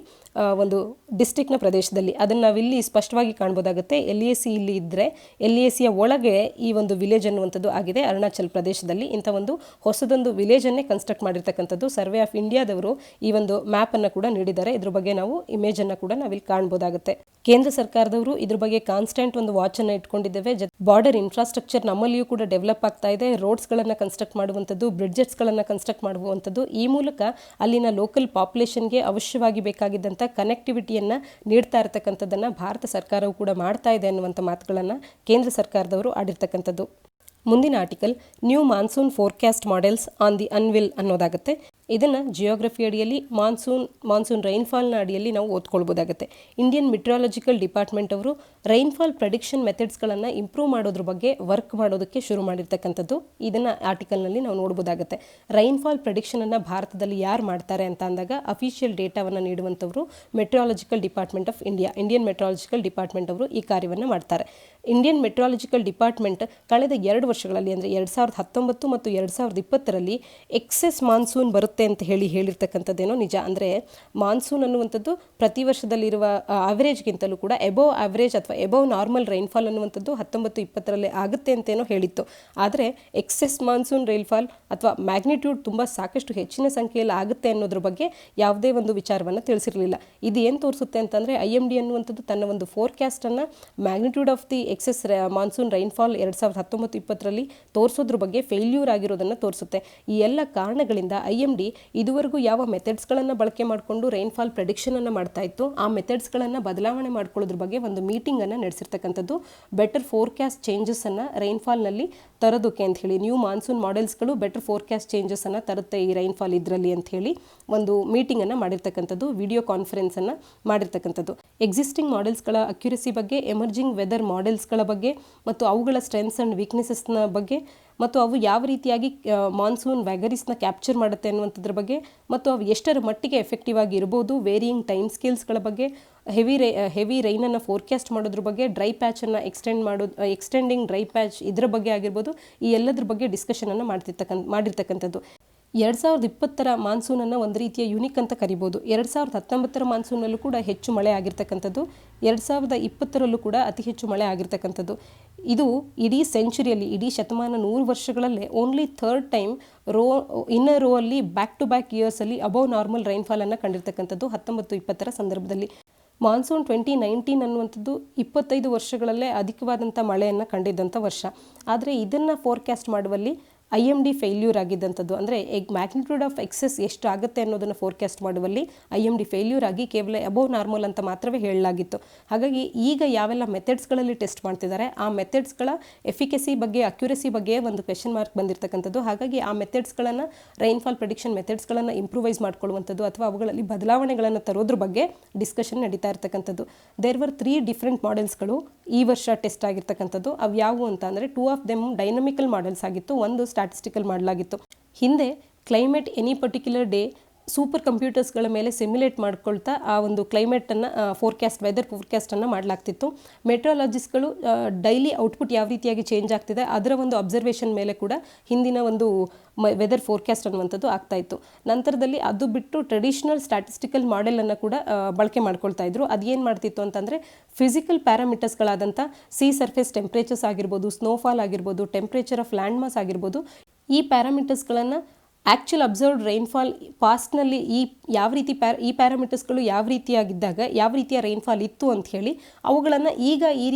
S1: ಒಂದು ಡಿಸ್ಟ್ರಿಕ್ಟ್ನ ಪ್ರದೇಶದಲ್ಲಿ. ಅದನ್ನು ನಾವಿಲ್ಲಿ ಸ್ಪಷ್ಟವಾಗಿ ಕಾಣ್ಬೋದಾಗುತ್ತೆ. LAC ಇಲ್ಲಿ ಇದ್ದರೆ LACಯ ಒಳಗೆ ಈ ಒಂದು ವಿಲೇಜ್ ಅನ್ನುವಂಥದ್ದು ಆಗಿದೆ ಅರುಣಾಚಲ್ ಪ್ರದೇಶದಲ್ಲಿ. ಇಂಥ ಒಂದು ಹೊಸದೊಂದು ವಿಲೇಜನ್ನೇ ಕನ್ಸ್ಟ್ರಕ್ಟ್ ಮಾಡಿರ್ತಕ್ಕಂಥದ್ದು. ಸರ್ವೆ ಆಫ್ ಇಂಡಿಯಾದವರು ಈ ಒಂದು ಮ್ಯಾಪನ್ನು ಕೂಡ ನೀಡಿದ್ದಾರೆ. ಇದ್ರ ಬಗ್ಗೆ ನಾವು ಇಮೇಜನ್ನು ಕೂಡ ನಾವಿಲ್ಲಿ ಕಾಣ್ಬೋದಾಗುತ್ತೆ. ಕೇಂದ್ರ ಸರ್ಕಾರದವರು ಇದ್ರ ಬಗ್ಗೆ ಕಾನ್ಸ್ಟೆಂಟ್ ಒಂದು ವಾಚನ್ನು ಇಟ್ಕೊಂಡಿದ್ದೇವೆ. ಬಾರ್ಡರ್ ಇನ್ಫ್ರಾಸ್ಟ್ರಕ್ಚರ್ ನಮ್ಮಲ್ಲಿಯೂ ಕೂಡ ಡೆವಲಪ್ ಆಗ್ತಾ ಇದೆ. ರೋಡ್ಸ್ಗಳನ್ನು ಕನ್ಸ್ಟ್ರಕ್ಟ್ ಮಾಡುವಂಥದ್ದು, ಬ್ರಿಡ್ಜಸ್ಗಳನ್ನು ಕನ್ಸ್ಟ್ರಕ್ಟ್ ಮಾಡುವಂಥದ್ದು, ಈ ಮೂಲಕ ಅಲ್ಲಿನ ಲೋಕಲ್ ಪಾಪ್ಯುಲೇಷನ್ಗೆ ಅವಶ್ಯವಾಗಿ ಬೇಕಾಗಿದ್ದಂಥ ಕನೆಕ್ಟಿವಿಟಿಯನ್ನು ನೀಡ್ತಾ ಇರತಕ್ಕಂಥದ್ದನ್ನು ಭಾರತ ಸರ್ಕಾರವು ಕೂಡ ಮಾಡ್ತಾ ಇದೆ ಅನ್ನುವಂಥ ಮಾತುಗಳನ್ನು ಕೇಂದ್ರ ಸರ್ಕಾರದವರು ಆಡಿರ್ತಕ್ಕಂಥದ್ದು. ಮುಂದಿನ article new monsoon forecast models on the anvil ಅನ್ನೋದಾಗುತ್ತೆ. ಇದನ್ನು ಜಿಯೋಗ್ರಫಿ ಅಡಿಯಲ್ಲಿ ಮಾನ್ಸೂನ್ ರೈನ್ಫಾಲ್ನ ಅಡಿಯಲ್ಲಿ ನಾವು ಓದ್ಕೊಳ್ಬೋದಾಗುತ್ತೆ. ಇಂಡಿಯನ್ ಮೆಟ್ರಾಲಜಿಕಲ್ ಡಿಪಾರ್ಟ್ಮೆಂಟ್ ಅವರು ರೈನ್ಫಾಲ್ ಪ್ರೆಡಿಕ್ಷನ್ ಮೆಥಡ್ಸ್ಗಳನ್ನು ಇಂಪ್ರೂವ್ ಮಾಡೋದ್ರ ಬಗ್ಗೆ ವರ್ಕ್ ಮಾಡೋದಕ್ಕೆ ಶುರು ಮಾಡಿರ್ತಕ್ಕಂಥದ್ದು. ಇದನ್ನು ಆರ್ಟಿಕಲ್ನಲ್ಲಿ ನಾವು ನೋಡ್ಬೋದಾಗುತ್ತೆ. ರೈನ್ಫಾಲ್ ಪ್ರೆಡಿಕ್ಷನನ್ನು ಭಾರತದಲ್ಲಿ ಯಾರು ಮಾಡ್ತಾರೆ ಅಂತ ಅಂದಾಗ ಅಫಿಷಿಯಲ್ ಡೇಟಾವನ್ನು ನೀಡುವಂಥವರು meteorological department of Indian meteorological department ಅವರು ಈ ಕಾರ್ಯವನ್ನು ಮಾಡ್ತಾರೆ. ಇಂಡಿಯನ್ ಮೆಟ್ರಾಲಜಿಕಲ್ ಡಿಪಾರ್ಟ್ಮೆಂಟ್ ಕಳೆದ 2 ವರ್ಷಗಳಲ್ಲಿ ಅಂದರೆ 2019 ಮತ್ತು 2020ರಲ್ಲಿ ಎಕ್ಸೆಸ್ ಮಾನ್ಸೂನ್ ಬರುತ್ತೆ ಅಂತ ಹೇಳಿರ್ತಕ್ಕಂಥದ್ದೇನೋ ನಿಜ. ಅಂದರೆ ಮಾನ್ಸೂನ್ ಅನ್ನುವಂಥದ್ದು ಪ್ರತಿ ವರ್ಷದಲ್ಲಿರುವ ಆವರೇಜ್ಗಿಂತಲೂ ಕೂಡ ಎಬೋವ್ ಆವರೇಜ್ ಅಥವಾ ಎಬೋವ್ ನಾರ್ಮಲ್ ರೈನ್ಫಾಲ್ ಅನ್ನುವಂಥದ್ದು 19-20ರಲ್ಲಿ ಆಗುತ್ತೆ ಅಂತೇನೋ ಹೇಳಿತ್ತು. ಆದರೆ ಎಕ್ಸೆಸ್ ಮಾನ್ಸೂನ್ ರೈನ್ಫಾಲ್ ಅಥವಾ ಮ್ಯಾಗ್ನಿಟ್ಯೂಡ್ ತುಂಬ ಸಾಕಷ್ಟು ಹೆಚ್ಚಿನ ಸಂಖ್ಯೆಯಲ್ಲಿ ಆಗುತ್ತೆ ಅನ್ನೋದ್ರ ಬಗ್ಗೆ ಯಾವುದೇ ಒಂದು ವಿಚಾರವನ್ನು ತಿಳಿಸಿರಲಿಲ್ಲ. ಇದು ಏನು ತೋರಿಸುತ್ತೆ ಅಂತಂದರೆ IMD ಅನ್ನುವಂಥದ್ದು ತನ್ನ ಒಂದು ಫೋರ್ಕ್ಯಾಸ್ಟನ್ನು magnitude of the excess monsoon rainfall 2019-20ರಲ್ಲಿ ತೋರಿಸೋದ್ರ ಬಗ್ಗೆ ಫೇಲ್ಯೂರ್ ಆಗಿರೋದನ್ನು ತೋರಿಸುತ್ತೆ. ಈ ಎಲ್ಲ ಕಾರಣಗಳಿಂದ IMD ಇದುವರೆಗೂ ಯಾವ ಮೆಥಡ್ಸ್ಗಳನ್ನು ಬಳಕೆ ಮಾಡಿಕೊಂಡು ರೈನ್ಫಾಲ್ ಪ್ರೆಡಿಕ್ಷನನ್ನು ಮಾಡ್ತಾ ಇತ್ತು ಆ ಮೆಥಡ್ಸ್ಗಳನ್ನು ಬದಲಾವಣೆ ಮಾಡ್ಕೊಳ್ಳೋದ್ರ ಬಗ್ಗೆ ಒಂದು ಮೀಟಿಂಗನ್ನು ನಡೆಸಿರ್ತಕ್ಕಂಥದ್ದು. ಬೆಟರ್ ಫೋರ್ಕ್ಯಾಸ್ಟ್ ಚೇಂಜಸ್ಸನ್ನು ರೈನ್ಫಾಲ್ನಲ್ಲಿ ತರೋದಕ್ಕೆ ಅಂತ ಹೇಳಿ ನ್ಯೂ ಮಾನ್ಸೂನ್ ಮಾಡೆಲ್ಸ್ಗಳು ಬೆಟರ್ ಫೋರ್ಕ್ಯಾಸ್ಟ್ ಚೇಂಜಸ್ಸನ್ನು ತರುತ್ತೆ ಈ ರೈನ್ಫಾಲ್ ಇದರಲ್ಲಿ ಅಂತ ಹೇಳಿ ಒಂದು ಮೀಟಿಂಗನ್ನು ಮಾಡಿರ್ತಕ್ಕಂಥದ್ದು, ವಿಡಿಯೋ ಕಾನ್ಫರೆನ್ಸನ್ನು ಮಾಡಿರ್ತಕ್ಕಂಥದ್ದು. ಎಕ್ಸಿಸ್ಟಿಂಗ್ ಮಾಡೆಲ್ಸ್ಗಳ ಅಕ್ಯುರಸಿ ಬಗ್ಗೆ, ಎಮರ್ಜಿಂಗ್ ವೆದರ್ ಮಾಡೆಲ್ಸ್ಗಳ ಬಗ್ಗೆ ಮತ್ತು ಅವುಗಳ ಸ್ಟ್ರೆಂತ್ಸ್ ಆ್ಯಂಡ್ ವೀಕ್ನೆಸಸ್ನ ಬಗ್ಗೆ ಮತ್ತು ಅವು ಯಾವ ರೀತಿಯಾಗಿ ಮಾನ್ಸೂನ್ ವ್ಯಾಗರೀಸ್ನ ಕ್ಯಾಪ್ಚರ್ ಮಾಡುತ್ತೆ ಅನ್ನುವಂಥದ್ರ ಬಗ್ಗೆ ಮತ್ತು ಅವು ಎಷ್ಟರ ಮಟ್ಟಿಗೆ ಎಫೆಕ್ಟಿವ್ ಆಗಿ ಇರ್ಬೋದು, ವೇರಿಯಿಂಗ್ ಟೈಮ್ ಸ್ಕೇಲ್ಸ್ಗಳ ಬಗ್ಗೆ, ಹೆವಿ ರೈನನ್ನು ಫೋರ್ಕ್ಯಾಸ್ಟ್ ಮಾಡೋದ್ರ ಬಗ್ಗೆ, ಡ್ರೈ ಪ್ಯಾಚನ್ನು ಎಕ್ಸ್ಟೆಂಡಿಂಗ್ ಡ್ರೈ ಪ್ಯಾಚ್ ಇದರ ಬಗ್ಗೆ ಆಗಿರ್ಬೋದು, ಈ ಎಲ್ಲದ್ರ ಬಗ್ಗೆ ಡಿಸ್ಕಷನನ್ನು ಮಾಡಿರ್ತಕ್ಕಂಥದ್ದು. 2020ರ ಮಾನ್ಸೂನನ್ನು ಒಂದು ರೀತಿಯ ಯುನಿಕ್ ಅಂತ ಕರಿಬೋದು. 2019ರ ಮಾನ್ಸೂನಲ್ಲೂ ಕೂಡ ಹೆಚ್ಚು ಮಳೆ ಆಗಿರ್ತಕ್ಕಂಥದ್ದು, 2020ರಲ್ಲೂ ಕೂಡ ಅತಿ ಹೆಚ್ಚು ಮಳೆ ಆಗಿರ್ತಕ್ಕಂಥದ್ದು. ಇದು ಇಡೀ ಸೆಂಚುರಿಯಲ್ಲಿ, ಇಡೀ ಶತಮಾನ 100 ವರ್ಷಗಳಲ್ಲೇ ಓನ್ಲಿ 3rd ಟೈಮ್ ರೋ ಅಲ್ಲಿ ಬ್ಯಾಕ್ ಟು ಬ್ಯಾಕ್ ಇಯರ್ಸಲ್ಲಿ ಅಬೌವ್ ನಾರ್ಮಲ್ ರೈನ್ಫಾಲನ್ನು ಕಂಡಿರ್ತಕ್ಕಂಥದ್ದು 19-20ರ ಸಂದರ್ಭದಲ್ಲಿ. ಮಾನ್ಸೂನ್ 2019 ಅನ್ನುವಂಥದ್ದು 25 ವರ್ಷಗಳಲ್ಲೇ ಅಧಿಕವಾದಂಥ ಮಳೆಯನ್ನು ಕಂಡಿದ್ದಂಥ ವರ್ಷ. ಆದರೆ ಇದನ್ನು ಫೋರ್ಕ್ಯಾಸ್ಟ್ ಮಾಡುವಲ್ಲಿ IMD ಫೇಲ್ಯೂರ್ ಆಗಿದ್ದಂಥದ್ದು. ಅಂದರೆ ಮ್ಯಾಗ್ನಿಟ್ಯೂಡ್ ಆಫ್ ಎಕ್ಸೆಸ್ ಎಷ್ಟು ಆಗುತ್ತೆ ಅನ್ನೋದನ್ನು ಫೋರ್ಕ್ಯಾಸ್ಟ್ ಮಾಡುವಲ್ಲಿ IMD ಫೇಲ್ಯೂರ್ ಆಗಿ ಕೇವಲ ಅಬೋವ್ ನಾರ್ಮಲ್ ಅಂತ ಮಾತ್ರವೇ ಹೇಳಲಾಗಿತ್ತು. ಹಾಗಾಗಿ ಈಗ ಯಾವೆಲ್ಲ ಮೆಥಡ್ಸ್ಗಳಲ್ಲಿ ಟೆಸ್ಟ್ ಮಾಡ್ತಿದ್ದಾರೆ ಆ ಮೆಥಡ್ಸ್ಗಳ ಎಫಿಕೆಸಿ ಬಗ್ಗೆ, ಅಕ್ಯುರಸಿ ಬಗ್ಗೆ ಒಂದು ಕ್ವೆಶನ್ ಮಾರ್ಕ್ ಬಂದಿರತಕ್ಕಂಥದ್ದು. ಹಾಗಾಗಿ ಆ ಮೆಥಡ್ಸ್ಗಳನ್ನು ರೈನ್ಫಾಲ್ ಪ್ರೆಡಿಕ್ಷನ್ ಮೆಥಡ್ಸ್ಗಳನ್ನು ಇಂಪ್ರೂವೈಸ್ ಮಾಡ್ಕೊಳ್ಳುವಂಥದ್ದು ಅಥವಾ ಅವುಗಳಲ್ಲಿ ಬದಲಾವಣೆಗಳನ್ನು ತರೋದ್ರ ಬಗ್ಗೆ ಡಿಸ್ಕಷನ್ ನಡೀತಾ ಇರ್ತಕ್ಕಂಥದ್ದು. ದೇರ್ ವರ್ 3 ಡಿಫ್ರೆಂಟ್ ಮಾಡೆಲ್ಸ್ಗಳು ಈ ವರ್ಷ ಟೆಸ್ಟ್ ಆಗಿರ್ತಕ್ಕಂಥದ್ದು. ಅವು ಯಾವುವು ಅಂತ ಅಂದರೆ 2 ಆಫ್ ದೆಮ್ ಡೈನಮಿಕಲ್ ಮಾಡೆಲ್ಸ್ ಆಗಿತ್ತು, ಒಂದು ಸ್ಟ್ಯಾಟಿಸ್ಟಿಕಲ್ ಮಾಡಲಾಗಿತ್ತು. ಹಿಂದೆ climate any particular day super ಕಂಪ್ಯೂಟರ್ಸ್ಗಳ ಮೇಲೆ ಸಿಮ್ಯುಲೇಟ್ ಮಾಡ್ಕೊಳ್ತಾ ಆ ಒಂದು ಕ್ಲೈಮೇಟನ್ನು ವೆದರ್ ಫೋರ್ಕಾಸ್ಟನ್ನು ಮಾಡಲಾಗ್ತಿತ್ತು. ಮೆಟ್ರಾಲಜಿಸ್ಟ್ಗಳು ಡೈಲಿ ಔಟ್ಪುಟ್ ಯಾವ ರೀತಿಯಾಗಿ ಚೇಂಜ್ ಆಗ್ತಿದೆ ಅದರ ಒಂದು ಅಬ್ಸರ್ವೇಷನ್ ಮೇಲೆ ಕೂಡ ಹಿಂದಿನ ಒಂದು ವೆದರ್ ಫೋರ್ಕಾಸ್ಟ್ ಅನ್ನುವಂಥದ್ದು ಆಗ್ತಾಯಿತ್ತು. ನಂತರದಲ್ಲಿ ಅದು ಬಿಟ್ಟು ಟ್ರೆಡಿಷನಲ್ ಸ್ಟ್ಯಾಟಿಸ್ಟಿಕಲ್ ಮಾಡೆಲನ್ನು ಕೂಡ ಬಳಕೆ ಮಾಡ್ಕೊಳ್ತಾ ಇದ್ರು. ಅದೇನು ಮಾಡ್ತಿತ್ತು ಅಂತಂದರೆ ಫಿಸಿಕಲ್ ಪ್ಯಾರಾಮೀಟರ್ಸ್ಗಳಾದಂಥ ಸಿ ಸರ್ಫೇಸ್ ಟೆಂಪ್ರೇಚರ್ಸ್ ಆಗಿರ್ಬೋದು, ಸ್ನೋಫಾಲ್ ಆಗಿರ್ಬೋದು, ಟೆಂಪ್ರೇಚರ್ ಆಫ್ ಲ್ಯಾಂಡ್ ಮಾಸ್ ಆಗಿರ್ಬೋದು, ಈ ಪ್ಯಾರಾಮೀಟರ್ಸ್ಗಳನ್ನು ಆ್ಯಕ್ಚುಲ್ ಅಬ್ಸರ್ವ್ಡ್ ರೈನ್ಫಾಲ್ ಪಾಸ್ಟ್ನಲ್ಲಿ ಈ ಪ್ಯಾರಾಮೀಟರ್ಸ್ಗಳು ಯಾವ ರೀತಿಯಾಗಿದ್ದಾಗ ಯಾವ ರೀತಿಯ ರೈನ್ಫಾಲ್ ಇತ್ತು ಅಂತ ಹೇಳಿ ಅವುಗಳನ್ನು ಈಗ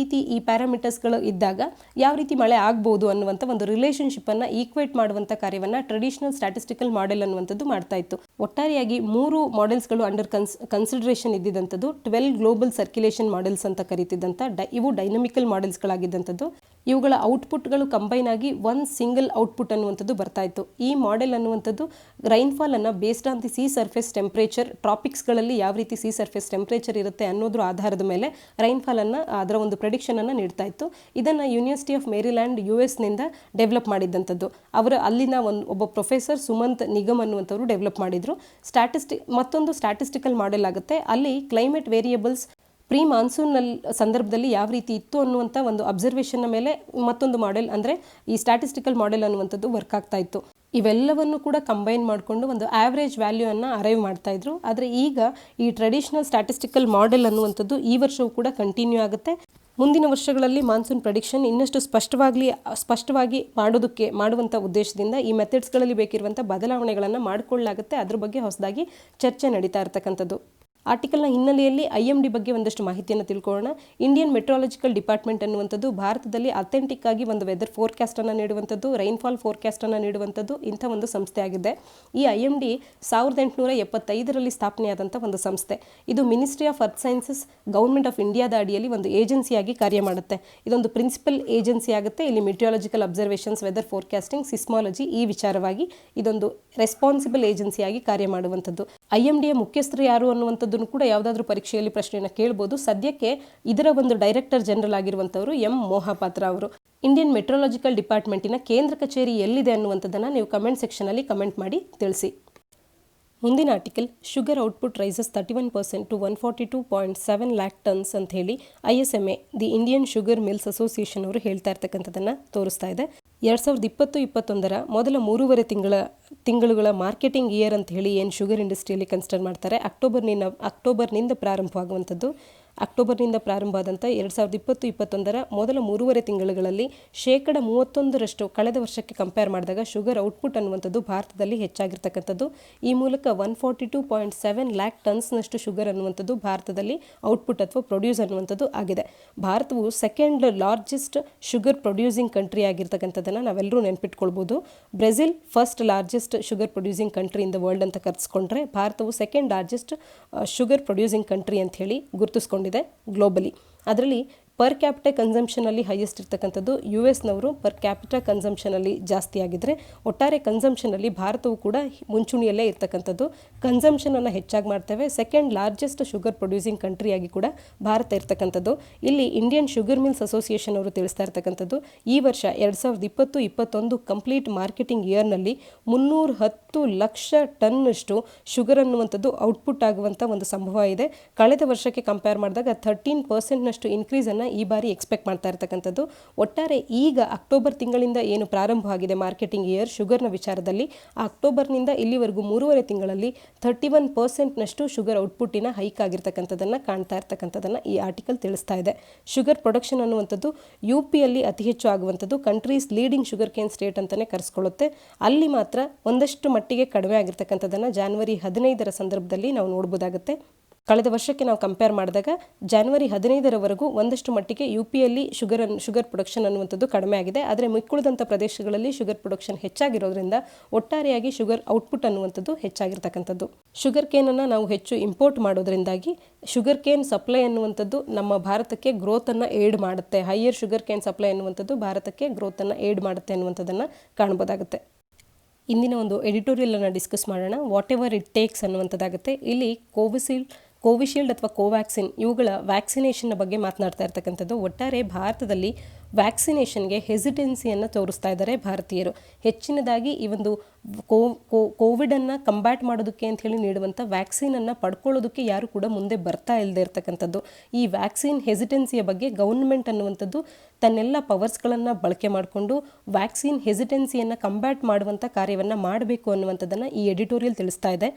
S1: ಈ ಪ್ಯಾರಾಮೀಟರ್ಸ್ಗಳು ಇದ್ದಾಗ ಯಾವ ರೀತಿ ಮಳೆ ಆಗ್ಬೋದು ಅನ್ನುವಂಥ ಒಂದು ರಿಲೇಷನ್ಶಿಪ್ಪನ್ನು ಈಕ್ವೇಟ್ ಮಾಡುವಂಥ ಕಾರ್ಯವನ್ನು ಟ್ರೆಡಿಷನಲ್ ಸ್ಟ್ಯಾಟಿಸ್ಟಿಕಲ್ ಮಾಡೆಲ್ ಅನ್ನುವಂಥದ್ದು ಮಾಡ್ತಾ ಇತ್ತು. ಒಟ್ಟಾರೆಯಾಗಿ 3 ಮಾಡೆಲ್ಸ್ಗಳು ಅಂಡರ್ ಕನ್ಸಿಡರೇಷನ್ ಇದ್ದಿದ್ದಂಥದ್ದು 12 ಗ್ಲೋಬಲ್ ಸರ್ಕ್ಯುಲೇಷನ್ ಮಾಡೆಲ್ಸ್ ಅಂತ ಕರೀತಿದ್ದಂಥ ಇವು ಡೈನಮಿಕಲ್ ಮಾಡೆಲ್ಸ್ಗಳಾಗಿದ್ದಂಥದ್ದು. ಇವುಗಳ ಔಟ್ಪುಟ್ಗಳು ಕಂಬೈನ್ ಆಗಿ ಒಂದು ಸಿಂಗಲ್ ಔಟ್ಪುಟ್ ಅನ್ನುವಂಥದ್ದು ಬರ್ತಾ ಇತ್ತು. ಈ ಮಾಡೆಲ್ ಅನ್ನುವಂಥದ್ದು ರೈನ್ಫಾಲನ್ನು based on the sea surface temperature, ಟ್ರಾಪಿಕ್ಸ್ಗಳಲ್ಲಿ ಯಾವ ರೀತಿ ಸಿ ಸರ್ಫೇಸ್ ಟೆಂಪ್ರೇಚರ್ ಇರುತ್ತೆ ಅನ್ನೋದ್ರ ಆಧಾರದ ಮೇಲೆ ರೈನ್ಫಾಲನ್ನು ಅದರ ಒಂದು ಪ್ರೆಡಿಕ್ಷನನ್ನು ನೀಡ್ತಾ ಇತ್ತು. ಇದನ್ನು ಯೂನಿವರ್ಸಿಟಿ ಆಫ್ ಮೇರಿಲ್ಯಾಂಡ್ US-ನಿಂದ ಡೆವಲಪ್ ಮಾಡಿದ್ದಂಥದ್ದು. ಅಲ್ಲಿನ ಒಬ್ಬ ಪ್ರೊಫೆಸರ್ ಸುಮಂತ್ ನಿಗಮ್ ಅನ್ನುವಂಥವ್ರು ಡೆವಲಪ್ ಮಾಡಿದರು. ಮತ್ತೊಂದು ಸ್ಟ್ಯಾಟಿಸ್ಟಿಕಲ್ ಮಾಡೆಲ್ ಆಗುತ್ತೆ. ಅಲ್ಲಿ ಕ್ಲೈಮೇಟ್ ವೇರಿಯೇಬಲ್ಸ್ ಪ್ರೀ ಮಾನ್ಸೂನ್ನಲ್ಲಿ ಸಂದರ್ಭದಲ್ಲಿ ಯಾವ ರೀತಿ ಇತ್ತು ಅನ್ನುವಂಥ ಒಂದು ಅಬ್ಸರ್ವೇಷನ್ನ ಮೇಲೆ ಮತ್ತೊಂದು ಮಾಡೆಲ್ ಅಂದರೆ ಈ ಸ್ಟ್ಯಾಟಿಸ್ಟಿಕಲ್ ಮಾಡೆಲ್ ಅನ್ನುವಂಥದ್ದು ವರ್ಕ್ ಆಗ್ತಾ ಇತ್ತು. ಇವೆಲ್ಲವನ್ನು ಕೂಡ ಕಂಬೈನ್ ಮಾಡಿಕೊಂಡು ಒಂದು ಆವ್ರೇಜ್ ವ್ಯಾಲ್ಯೂವನ್ನು ಅರೈವ್ ಮಾಡ್ತಾ ಇದ್ರು. ಆದರೆ ಈಗ ಈ ಟ್ರೆಡಿಷನಲ್ ಸ್ಟ್ಯಾಟಿಸ್ಟಿಕಲ್ ಮಾಡೆಲ್ ಅನ್ನುವಂಥದ್ದು ಈ ವರ್ಷವೂ ಕೂಡ ಕಂಟಿನ್ಯೂ ಆಗುತ್ತೆ. ಮುಂದಿನ ವರ್ಷಗಳಲ್ಲಿ ಮಾನ್ಸೂನ್ ಪ್ರೆಡಿಕ್ಷನ್ ಇನ್ನಷ್ಟು ಸ್ಪಷ್ಟವಾಗಿ ಮಾಡುವಂಥ ಉದ್ದೇಶದಿಂದ ಈ ಮೆಥಡ್ಸ್ಗಳಲ್ಲಿ ಬೇಕಿರುವಂಥ ಬದಲಾವಣೆಗಳನ್ನು ಮಾಡಿಕೊಳ್ಳಲಾಗುತ್ತೆ. ಅದ್ರ ಬಗ್ಗೆ ಹೊಸದಾಗಿ ಚರ್ಚೆ ನಡೀತಾ ಇರತಕ್ಕಂಥದ್ದು. ಆರ್ಟಿಕಲ್ನ ಹಿನ್ನೆಲೆಯಲ್ಲಿ IMD ಬಗ್ಗೆ ಒಂದಷ್ಟು ಮಾಹಿತಿಯನ್ನು ತಿಳ್ಕೊಳ್ಳೋಣ. ಇಂಡಿಯನ್ ಮೆಟ್ರಾಲಜಿಕಲ್ ಡಿಪಾರ್ಟ್ಮೆಂಟ್ ಅನ್ನುವಂಥದ್ದು ಭಾರತದಲ್ಲಿ ಅಥೆಂಟಿಕ್ ಆಗಿ ಒಂದು ವೆದರ್ ಫೋರ್ಕಾಸ್ಟನ್ನು ನೀಡುವಂಥದ್ದು, ರೈನ್ಫಾಲ್ ಫೋರ್ಕಾಸ್ಟನ್ನು ನೀಡುವಂಥದ್ದು ಇಂಥ ಒಂದು ಸಂಸ್ಥೆ ಆಗಿದೆ. ಈ IMD 1875ರಲ್ಲಿ ಸ್ಥಾಪನೆಯಾದಂಥ ಒಂದು ಸಂಸ್ಥೆ. ಇದು ministry of earth sciences, government of ಇಂಡಿಯಾದ ಅಡಿಯಲ್ಲಿ ಒಂದು ಏಜೆನ್ಸಿಯಾಗಿ ಕಾರ್ಯ ಮಾಡುತ್ತೆ. ಇದೊಂದು ಪ್ರಿನ್ಸಿಪಲ್ ಏಜೆನ್ಸಿ ಆಗುತ್ತೆ. ಇಲ್ಲಿ ಮೆಟ್ರಾಲಜಿಕಲ್ ಅಬ್ಸರ್ವೇಷನ್ಸ್, ವೆದರ್ ಫೋರ್ಕಾಸ್ಟಿಂಗ್, ಸಿಸ್ಮಾಲಜಿ ಈ ವಿಚಾರವಾಗಿ ಇದೊಂದು ರೆಸ್ಪಾನ್ಸಿಬಲ್ ಏಜೆನ್ಸಿಯಾಗಿ ಕಾರ್ಯ ಮಾಡುವಂಥದ್ದು. IMDಯ ಮುಖ್ಯಸ್ಥರು ಯಾರು ಅನ್ನುವಂಥದ್ದು ಕೂಡ ಯಾವುದಾದ್ರೂ ಪರೀಕ್ಷೆಯಲ್ಲಿ ಪ್ರಶ್ನೆಯನ್ನು ಕೇಳಬಹುದು. ಸದ್ಯಕ್ಕೆ ಇದರ ಒಂದು ಡೈರೆಕ್ಟರ್ ಜನರಲ್ ಆಗಿರುವಂಥವರು M. ಮೊಹಾಪಾತ್ರ ಅವರು. ಇಂಡಿಯನ್ ಮೆಟ್ರಾಲಜಿಕಲ್ ಡಿಪಾರ್ಟ್ಮೆಂಟಿನ ಕೇಂದ್ರ ಕಚೇರಿ ಎಲ್ಲಿದೆ ಅನ್ನುವಂಥದ್ದನ್ನು ನೀವು ಕಮೆಂಟ್ ಸೆಕ್ಷನಲ್ಲಿ ಕಮೆಂಟ್ ಮಾಡಿ ತಿಳಿಸಿ. ಮುಂದಿನ article, sugar output rises 31% to 142.7 lakh tons ಅಂತ ಹೇಳಿ ISMA, the Indian sugar mills association ಅವರು ಹೇಳ್ತಾ ಇರ್ತಕ್ಕಂಥದ್ದನ್ನು ತೋರಿಸ್ತಾ ಇದೆ. 2020-21 ಮೊದಲ 3.5 ತಿಂಗಳುಗಳ ಮಾರ್ಕೆಟಿಂಗ್ ಇಯರ್ ಅಂತ ಹೇಳಿ ಏನು ಶುಗರ್ ಇಂಡಸ್ಟ್ರಿಯಲ್ಲಿ ಕನ್ಸಿಡರ್ ಮಾಡ್ತಾರೆ. ಅಕ್ಟೋಬರ್ನಿಂದ ಪ್ರಾರಂಭವಾಗುವಂಥದ್ದು. ಅಕ್ಟೋಬರ್ನಿಂದ ಪ್ರಾರಂಭ ಆದಂಥ 2020-21 ಮೊದಲ 3.5 ತಿಂಗಳುಗಳಲ್ಲಿ 31% ಕಳೆದ ವರ್ಷಕ್ಕೆ ಕಂಪೇರ್ ಮಾಡಿದಾಗ ಶುಗರ್ ಔಟ್ಪುಟ್ ಅನ್ನುವಂಥದ್ದು ಭಾರತದಲ್ಲಿ ಹೆಚ್ಚಾಗಿರ್ತಕ್ಕಂಥದ್ದು. ಈ ಮೂಲಕ 142.7 ಲ್ಯಾಕ್ ಟನ್ಸ್ನಷ್ಟು ಶುಗರ್ ಅನ್ನುವಂಥದ್ದು ಭಾರತದಲ್ಲಿ ಔಟ್ಪುಟ್ ಅಥವಾ ಪ್ರೊಡ್ಯೂಸ್ ಅನ್ನುವಂಥದ್ದು ಆಗಿದೆ. ಭಾರತವು second largest sugar producing country ಆಗಿರ್ತಕ್ಕಂಥದ್ದನ್ನು ನಾವೆಲ್ಲರೂ ನೆನ್ಪಿಟ್ಕೊಳ್ಬೋದು. Brazil first largest sugar producing country in the world ಅಂತ ಕರೆಸ್ಕೊಂಡ್ರೆ ಭಾರತವು second largest sugar producing country ಅಂತ ಹೇಳಿ ಗುರುತಿಸ್ಕೊಂಡಿದೆ ಗ್ಲೋಬಲಿ. ಅದರಲ್ಲಿ ಪರ್ ಕ್ಯಾಪಿಟಲ್ ಕನ್ಸಂಪ್ಷನಲ್ಲಿ ಹೈಯೆಸ್ಟ್ ಇರ್ತಕ್ಕಂಥದ್ದು US-ನವರು ಪರ್ ಕ್ಯಾಪಿಟಲ್ ಕನ್ಸಂಪ್ಷನಲ್ಲಿ ಜಾಸ್ತಿ ಆಗಿದ್ದರೆ ಒಟ್ಟಾರೆ ಕನ್ಸಂಪ್ಷನಲ್ಲಿ ಭಾರತವು ಕೂಡ ಮುಂಚೂಣಿಯಲ್ಲೇ ಇರ್ತಕ್ಕಂಥದ್ದು. ಕನ್ಸಂಪ್ಷನನ್ನು ಹೆಚ್ಚಾಗಿ ಮಾಡ್ತೇವೆ. ಸೆಕೆಂಡ್ ಲಾರ್ಜೆಸ್ಟ್ ಶುಗರ್ ಪ್ರೊಡ್ಯೂಸಿಂಗ್ ಕಂಟ್ರಿಯಾಗಿ ಕೂಡ ಭಾರತ ಇರ್ತಕ್ಕಂಥದ್ದು. ಇಲ್ಲಿ ಇಂಡಿಯನ್ ಶುಗರ್ ಮಿಲ್ಸ್ ಅಸೋಸಿಯೇಷನ್ ಅವರು ತಿಳಿಸ್ತಾ ಇರ್ತಕ್ಕಂಥದ್ದು ಈ ವರ್ಷ 2020-21 ಕಂಪ್ಲೀಟ್ ಮಾರ್ಕೆಟಿಂಗ್ ಇಯರ್ನಲ್ಲಿ 310 ಲಕ್ಷ ಟನ್ನಷ್ಟು ಶುಗರ್ ಅನ್ನುವಂಥದ್ದು ಔಟ್ಪುಟ್ ಆಗುವಂಥ ಒಂದು ಸಂಭವ ಇದೆ. ಕಳೆದ ವರ್ಷಕ್ಕೆ ಕಂಪೇರ್ ಮಾಡಿದಾಗ 13%ನಷ್ಟು ಇನ್ಕ್ರೀಸನ್ನು ಈ ಬಾರಿ ಎಕ್ಸ್ಪೆಕ್ಟ್ ಮಾಡ್ತಾ ಇರ್ತಕ್ಕಂಥದ್ದು. ಒಟ್ಟಾರೆ ಈಗ ಅಕ್ಟೋಬರ್ ತಿಂಗಳಿಂದ ಏನು ಪ್ರಾರಂಭವಾಗಿದೆ ಮಾರ್ಕೆಟಿಂಗ್ ಇಯರ್ ಶುಗರ್ನ ವಿಚಾರದಲ್ಲಿ, ಆ ಅಕ್ಟೋಬರ್ನಿಂದ ಇಲ್ಲಿವರೆಗೂ 3.5 ತಿಂಗಳಲ್ಲಿ 31%ನಷ್ಟು ಶುಗರ್ ಔಟ್ಪುಟ್ಟಿನ ಹೈಕ್ ಆಗಿರ್ತಕ್ಕಂಥದ್ದನ್ನು ಕಾಣ್ತಾ ಇರ್ತಕ್ಕಂಥದ್ದನ್ನು ಈ ಆರ್ಟಿಕಲ್ ತಿಳಿಸ್ತಾ ಇದೆ. ಶುಗರ್ ಪ್ರೊಡಕ್ಷನ್ ಅನ್ನುವಂಥದ್ದು UPಯಲ್ಲಿ ಅತಿ ಹೆಚ್ಚು ಆಗುವಂಥದ್ದು. Countries leading sugar cane state ಅಂತಲೇ ಕರೆಸ್ಕೊಳ್ಳುತ್ತೆ. ಅಲ್ಲಿ ಮಾತ್ರ ಒಂದಷ್ಟು ಮಟ್ಟಿಗೆ ಕಡಿಮೆ ಆಗಿರ್ತಕ್ಕಂಥದ್ದನ್ನು ಜನವರಿ 15 ಸಂದರ್ಭದಲ್ಲಿ ನಾವು ನೋಡ್ಬೋದಾಗುತ್ತೆ. ಕಳೆದ ವರ್ಷಕ್ಕೆ ನಾವು ಕಂಪೇರ್ ಮಾಡಿದಾಗ ಜನವರಿ 15 ಒಂದಷ್ಟು ಮಟ್ಟಿಗೆ UPಯಲ್ಲಿ ಶುಗರ್ ಪ್ರೊಡಕ್ಷನ್ ಅನ್ನುವಂಥದ್ದು ಕಡಿಮೆ ಆಗಿದೆ. ಆದರೆ ಮಿಕ್ಕುಳಿದಂಥ ಪ್ರದೇಶಗಳಲ್ಲಿ ಶುಗರ್ ಪ್ರೊಡಕ್ಷನ್ ಹೆಚ್ಚಾಗಿರೋದ್ರಿಂದ ಒಟ್ಟಾರೆಯಾಗಿ ಶುಗರ್ ಔಟ್ಪುಟ್ ಅನ್ನುವಂಥದ್ದು ಹೆಚ್ಚಾಗಿರ್ತಕ್ಕಂಥದ್ದು. ಶುಗರ್ ಕೇನನ್ನು ನಾವು ಹೆಚ್ಚು ಇಂಪೋರ್ಟ್ ಮಾಡೋದ್ರಿಂದಾಗಿ ಶುಗರ್ ಕೇನ್ ಸಪ್ಲೈ ಅನ್ನುವಂಥದ್ದು ನಮ್ಮ ಭಾರತಕ್ಕೆ ಗ್ರೋತನ್ನು ಏಡ್ ಮಾಡುತ್ತೆ. ಹೈಯರ್ ಶುಗರ್ ಕೇನ್ ಸಪ್ಲೈ ಅನ್ನುವಂಥದ್ದು ಭಾರತಕ್ಕೆ ಗ್ರೋತನ್ನು ಏಡ್ ಮಾಡುತ್ತೆ ಅನ್ನುವಂಥದ್ದನ್ನು ಕಾಣ್ಬೋದಾಗುತ್ತೆ. ಇಂದಿನ ಒಂದು ಎಡಿಟೋರಿಯಲನ್ನು ಡಿಸ್ಕಸ್ ಮಾಡೋಣ. ವಾಟ್ ಎವರ್ ಇಟ್ ಟೇಕ್ಸ್ ಅನ್ನುವಂಥದ್ದಾಗುತ್ತೆ. ಇಲ್ಲಿ ಕೋವಿಶೀಲ್ಡ್ ಅಥವಾ ಕೋವ್ಯಾಕ್ಸಿನ್ ಇವುಗಳ ವ್ಯಾಕ್ಸಿನೇಷನ್ನ ಬಗ್ಗೆ ಮಾತನಾಡ್ತಾ ಇರ್ತಕ್ಕಂಥದ್ದು. ಒಟ್ಟಾರೆ ಭಾರತದಲ್ಲಿ ವ್ಯಾಕ್ಸಿನೇಷನ್ಗೆ ಹೆಸಿಟೆನ್ಸಿಯನ್ನು ತೋರಿಸ್ತಾ ಇದ್ದಾರೆ ಭಾರತೀಯರು. ಹೆಚ್ಚಿನದಾಗಿ ಈ ಒಂದು ಕೋವಿಡನ್ನು ಕಂಬ್ಯಾಟ್ ಮಾಡೋದಕ್ಕೆ ಅಂತ ಹೇಳಿ ನೀಡುವಂಥ ವ್ಯಾಕ್ಸಿನನ್ನು ಪಡ್ಕೊಳ್ಳೋದಕ್ಕೆ ಯಾರು ಕೂಡ ಮುಂದೆ ಬರ್ತಾ ಇಲ್ಲದೆ ಇರತಕ್ಕಂಥದ್ದು. ಈ ವ್ಯಾಕ್ಸಿನ್ ಹೆಸಿಟೆನ್ಸಿಯ ಬಗ್ಗೆ ಗೌರ್ಮೆಂಟ್ ಅನ್ನುವಂಥದ್ದು ತನ್ನೆಲ್ಲ ಪವರ್ಸ್ಗಳನ್ನು ಬಳಕೆ ಮಾಡಿಕೊಂಡು ವ್ಯಾಕ್ಸಿನ್ ಹೆಸಿಟೆನ್ಸಿಯನ್ನು ಕಂಬ್ಯಾಟ್ ಮಾಡುವಂಥ ಕಾರ್ಯವನ್ನು ಮಾಡಬೇಕು ಅನ್ನುವಂಥದ್ದನ್ನು ಈ ಎಡಿಟೋರಿಯಲ್ ತಿಳಿಸ್ತಾ ಇದೆ.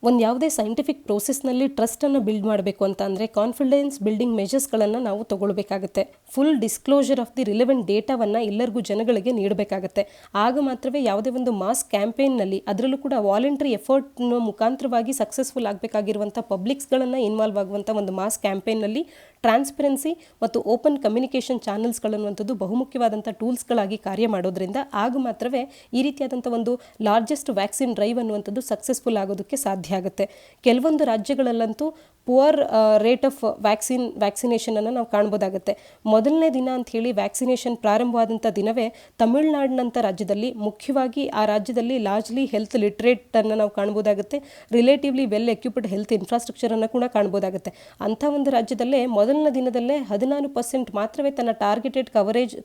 S1: ಒಂದು ಯಾವುದೇ ಸೈಂಟಿಫಿಕ್ ಪ್ರೋಸೆಸ್ನಲ್ಲಿ ಟ್ರಸ್ಟನ್ನು ಬಿಲ್ಡ್ ಮಾಡಬೇಕು ಅಂತ ಅಂದರೆ ಕಾನ್ಫಿಡೆನ್ಸ್ ಬಿಲ್ಡಿಂಗ್ ಮೆಷರ್ಸ್ಗಳನ್ನು ನಾವು ತಗೊಳ್ಬೇಕಾಗುತ್ತೆ. Full disclosure of the relevant ಡೇಟಾವನ್ನು ಎಲ್ಲರಿಗೂ ಜನಗಳಿಗೆ ನೀಡಬೇಕಾಗತ್ತೆ. ಆಗ ಮಾತ್ರವೇ ಯಾವುದೇ ಒಂದು ಮಾಸ್ ಕ್ಯಾಂಪೇನ್ನಲ್ಲಿ, ಅದರಲ್ಲೂ ಕೂಡ ವಾಲಂಟರಿ ಎಫರ್ಟ್ನ ಮುಖಾಂತರವಾಗಿ ಸಕ್ಸಸ್ಫುಲ್ ಆಗಬೇಕಾಗಿರುವಂಥ ಪಬ್ಲಿಕ್ಸ್ಗಳನ್ನು ಇನ್ವಾಲ್ವ್ ಆಗುವಂಥ ಒಂದು ಮಾಸ್ ಕ್ಯಾಂಪೇನ್ನಲ್ಲಿ ಟ್ರಾನ್ಸ್ಪರೆನ್ಸಿ ಮತ್ತು ಓಪನ್ ಕಮ್ಯುನಿಕೇಷನ್ ಚಾನಲ್ಸ್ಗಳನ್ನುವಂಥದ್ದು ಬಹುಮುಖ್ಯವಾದಂಥ ಟೂಲ್ಸ್ಗಳಾಗಿ ಕಾರ್ಯ ಮಾಡೋದ್ರಿಂದ ಆಗ ಮಾತ್ರವೇ ಈ ರೀತಿಯಾದಂಥ ಒಂದು ಲಾರ್ಜೆಸ್ಟ್ ವ್ಯಾಕ್ಸಿನ್ ಡ್ರೈವ್ ಅನ್ನುವಂಥದ್ದು ಸಕ್ಸಸ್ಫುಲ್ ಆಗೋದಕ್ಕೆ ಸಾಧ್ಯ ಆಗುತ್ತೆ. ಕೆಲವೊಂದು ರಾಜ್ಯಗಳಲ್ಲಂತೂ ಪುವರ್ ರೇಟ್ ಆಫ್ ವ್ಯಾಕ್ಸಿನೇಷನನ್ನು ನಾವು ಕಾಣ್ಬೋದಾಗುತ್ತೆ. ಮೊದಲನೇ ದಿನ ಅಂತ ಹೇಳಿ ವ್ಯಾಕ್ಸಿನೇಷನ್ ಪ್ರಾರಂಭವಾದಂಥ ದಿನವೇ ತಮಿಳುನಾಡಿನಂಥ ರಾಜ್ಯದಲ್ಲಿ, ಮುಖ್ಯವಾಗಿ ಆ ರಾಜ್ಯದಲ್ಲಿ ಲಾರ್ಜ್ಲಿ ಹೆಲ್ತ್ ಲಿಟ್ರೇಟನ್ನು ನಾವು ಕಾಣ್ಬೋದಾಗುತ್ತೆ. ರಿಲೇಟಿವ್ಲಿ ವೆಲ್ ಎಕ್ವಿಪ್ಡ್ ಹೆಲ್ತ್ ಇನ್ಫ್ರಾಸ್ಟ್ರಕ್ಚರನ್ನು ಕೂಡ ಕಾಣ್ಬೋದಾಗುತ್ತೆ. ಅಂಥ ಒಂದು ರಾಜ್ಯದಲ್ಲೇ ಮೊದಲನೇ ದಿನದಲ್ಲೇ 14% ಮಾತ್ರವೇ ತನ್ನ ಟಾರ್ಗೆಟೆಡ್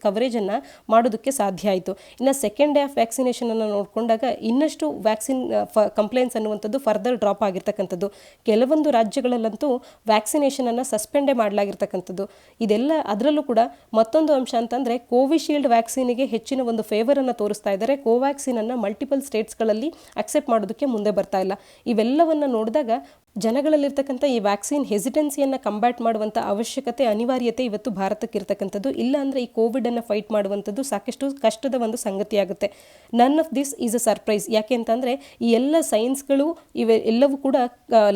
S1: ಕವರೇಜನ್ನು ಮಾಡೋದಕ್ಕೆ ಸಾಧ್ಯ ಆಯಿತು. ಇನ್ನು ಸೆಕೆಂಡ್ ಡೇ ಆಫ್ ವ್ಯಾಕ್ಸಿನೇಷನನ್ನು ನೋಡಿಕೊಂಡಾಗ ಇನ್ನಷ್ಟು ವ್ಯಾಕ್ಸಿನ್ ಕಂಪ್ಲೇಂಟ್ಸ್ ಅನ್ನುವಂಥದ್ದು ಫರ್ದರ್ ಡ್ರಾಪ್ ಆಗಿರ್ತಕ್ಕಂಥದ್ದು. ಕೆಲವೊಂದು ರಾಜ್ಯಗಳಲ್ಲಿ ವ್ಯಾಕ್ಸಿನೇಷನನ್ನು ಸಸ್ಪೆಂಡೇ ಮಾಡಲಾಗಿರ್ತಕ್ಕಂಥದ್ದು. ಇದೆಲ್ಲ ಅದರಲ್ಲೂ ಕೂಡ ಮತ್ತೊಂದು ಅಂಶ ಅಂತಂದರೆ ಕೋವಿಶೀಲ್ಡ್ ವ್ಯಾಕ್ಸಿನಿಗೆ ಹೆಚ್ಚಿನ ಒಂದು ಫೇವರನ್ನು ತೋರಿಸ್ತಾ ಇದ್ದಾರೆ. ಕೋವ್ಯಾಕ್ಸಿನನ್ನು ಮಲ್ಟಿಪಲ್ ಸ್ಟೇಟ್ಸ್ಗಳಲ್ಲಿ ಅಕ್ಸೆಪ್ಟ್ ಮಾಡೋದಕ್ಕೆ ಮುಂದೆ ಬರ್ತಾ ಇಲ್ಲ. ಇವೆಲ್ಲವನ್ನು ನೋಡಿದಾಗ ಜನಗಳಲ್ಲಿರ್ತಕ್ಕಂಥ ಈ ವ್ಯಾಕ್ಸಿನ್ ಹೆಸಿಟೆನ್ಸಿಯನ್ನು ಕಂಬ್ಯಾಟ್ ಮಾಡುವಂಥ ಅವಶ್ಯಕತೆ, ಅನಿವಾರ್ಯತೆ ಇವತ್ತು ಭಾರತಕ್ಕೆ ಇರ್ತಕ್ಕಂಥದ್ದು. ಇಲ್ಲ ಅಂದರೆ ಈ ಕೋವಿಡನ್ನು ಫೈಟ್ ಮಾಡುವಂಥದ್ದು ಸಾಕಷ್ಟು ಕಷ್ಟದ ಒಂದು ಸಂಗತಿಯಾಗುತ್ತೆ. None of this is a surprise. ಯಾಕೆ ಅಂತಂದರೆ ಈ ಎಲ್ಲ ಸೈನ್ಸ್ಗಳು ಎಲ್ಲವೂ ಕೂಡ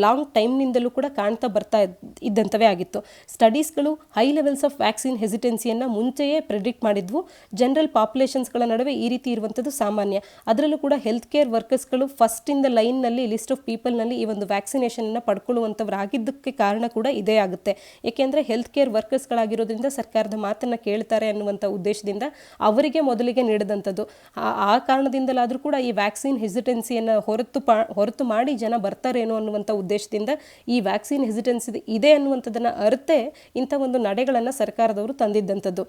S1: ಲಾಂಗ್ ಟೈಮ್ನಿಂದಲೂ ಕೂಡ ಕಾಣ್ತಾ ಬರ್ತಾ ಇದ್ದಂಥವೇ ಆಗಿತ್ತು. ಸ್ಟಡೀಸ್ಗಳು ಹೈ ಲೆವೆಲ್ಸ್ ಆಫ್ ವ್ಯಾಕ್ಸಿನ್ ಹೆಸಿಟೆನ್ಸಿಯನ್ನು ಮುಂಚೆಯೇ ಪ್ರೆಡಿಕ್ಟ್ ಮಾಡಿದ್ವು. ಜನರಲ್ ಪಾಪ್ಯುಲೇಷನ್ಸ್ಗಳ ನಡುವೆ ಈ ರೀತಿ ಇರುವಂಥದ್ದು ಸಾಮಾನ್ಯ. ಅದರಲ್ಲೂ ಕೂಡ ಹೆಲ್ತ್ ಕೇರ್ ವರ್ಕರ್ಸ್ಗಳು ಫಸ್ಟ್ ಇನ್ ದ ಲೈನ್ನಲ್ಲಿ ಲಿಸ್ಟ್ ಆಫ್ ಪೀಪಲ್ನಲ್ಲಿ ಈ ಒಂದು ವ್ಯಾಕ್ಸಿನೇಷನ್ ಪಡ್ಕೊಳ್ಳುವಂಥವರಾಗಿದ್ದಕ್ಕೆ ಕಾರಣ ಕೂಡ ಇದೇ ಆಗುತ್ತೆ. ಏಕೆಂದರೆ ಹೆಲ್ತ್ ಕೇರ್ ವರ್ಕರ್ಸ್ಗಳಾಗಿರೋದ್ರಿಂದ ಸರ್ಕಾರದ ಮಾತನ್ನು ಕೇಳ್ತಾರೆ ಅನ್ನುವಂಥ ಉದ್ದೇಶದಿಂದ ಅವರಿಗೆ ಮೊದಲಿಗೆ ನೀಡಿದಂಥದ್ದು. ಆ ಕಾರಣದಿಂದಲಾದರೂ ಕೂಡ ಈ ವ್ಯಾಕ್ಸಿನ್ ಹೆಸಿಟೆನ್ಸಿಯನ್ನು ಹೊರತು ಮಾಡಿ ಜನ ಬರ್ತಾರೇನೋ ಅನ್ನುವಂಥ ಉದ್ದೇಶದಿಂದ ಈ ವ್ಯಾಕ್ಸಿನ್ ಹೆಸಿಟೆನ್ಸಿ ಇದೆ ಅನ್ನುವಂಥದ್ದನ್ನು ಅರ್ಥೇ ಇಂಥ ಒಂದು ನಡೆಗಳನ್ನು ಸರ್ಕಾರದವರು ತಂದಿದ್ದಂಥದ್ದು.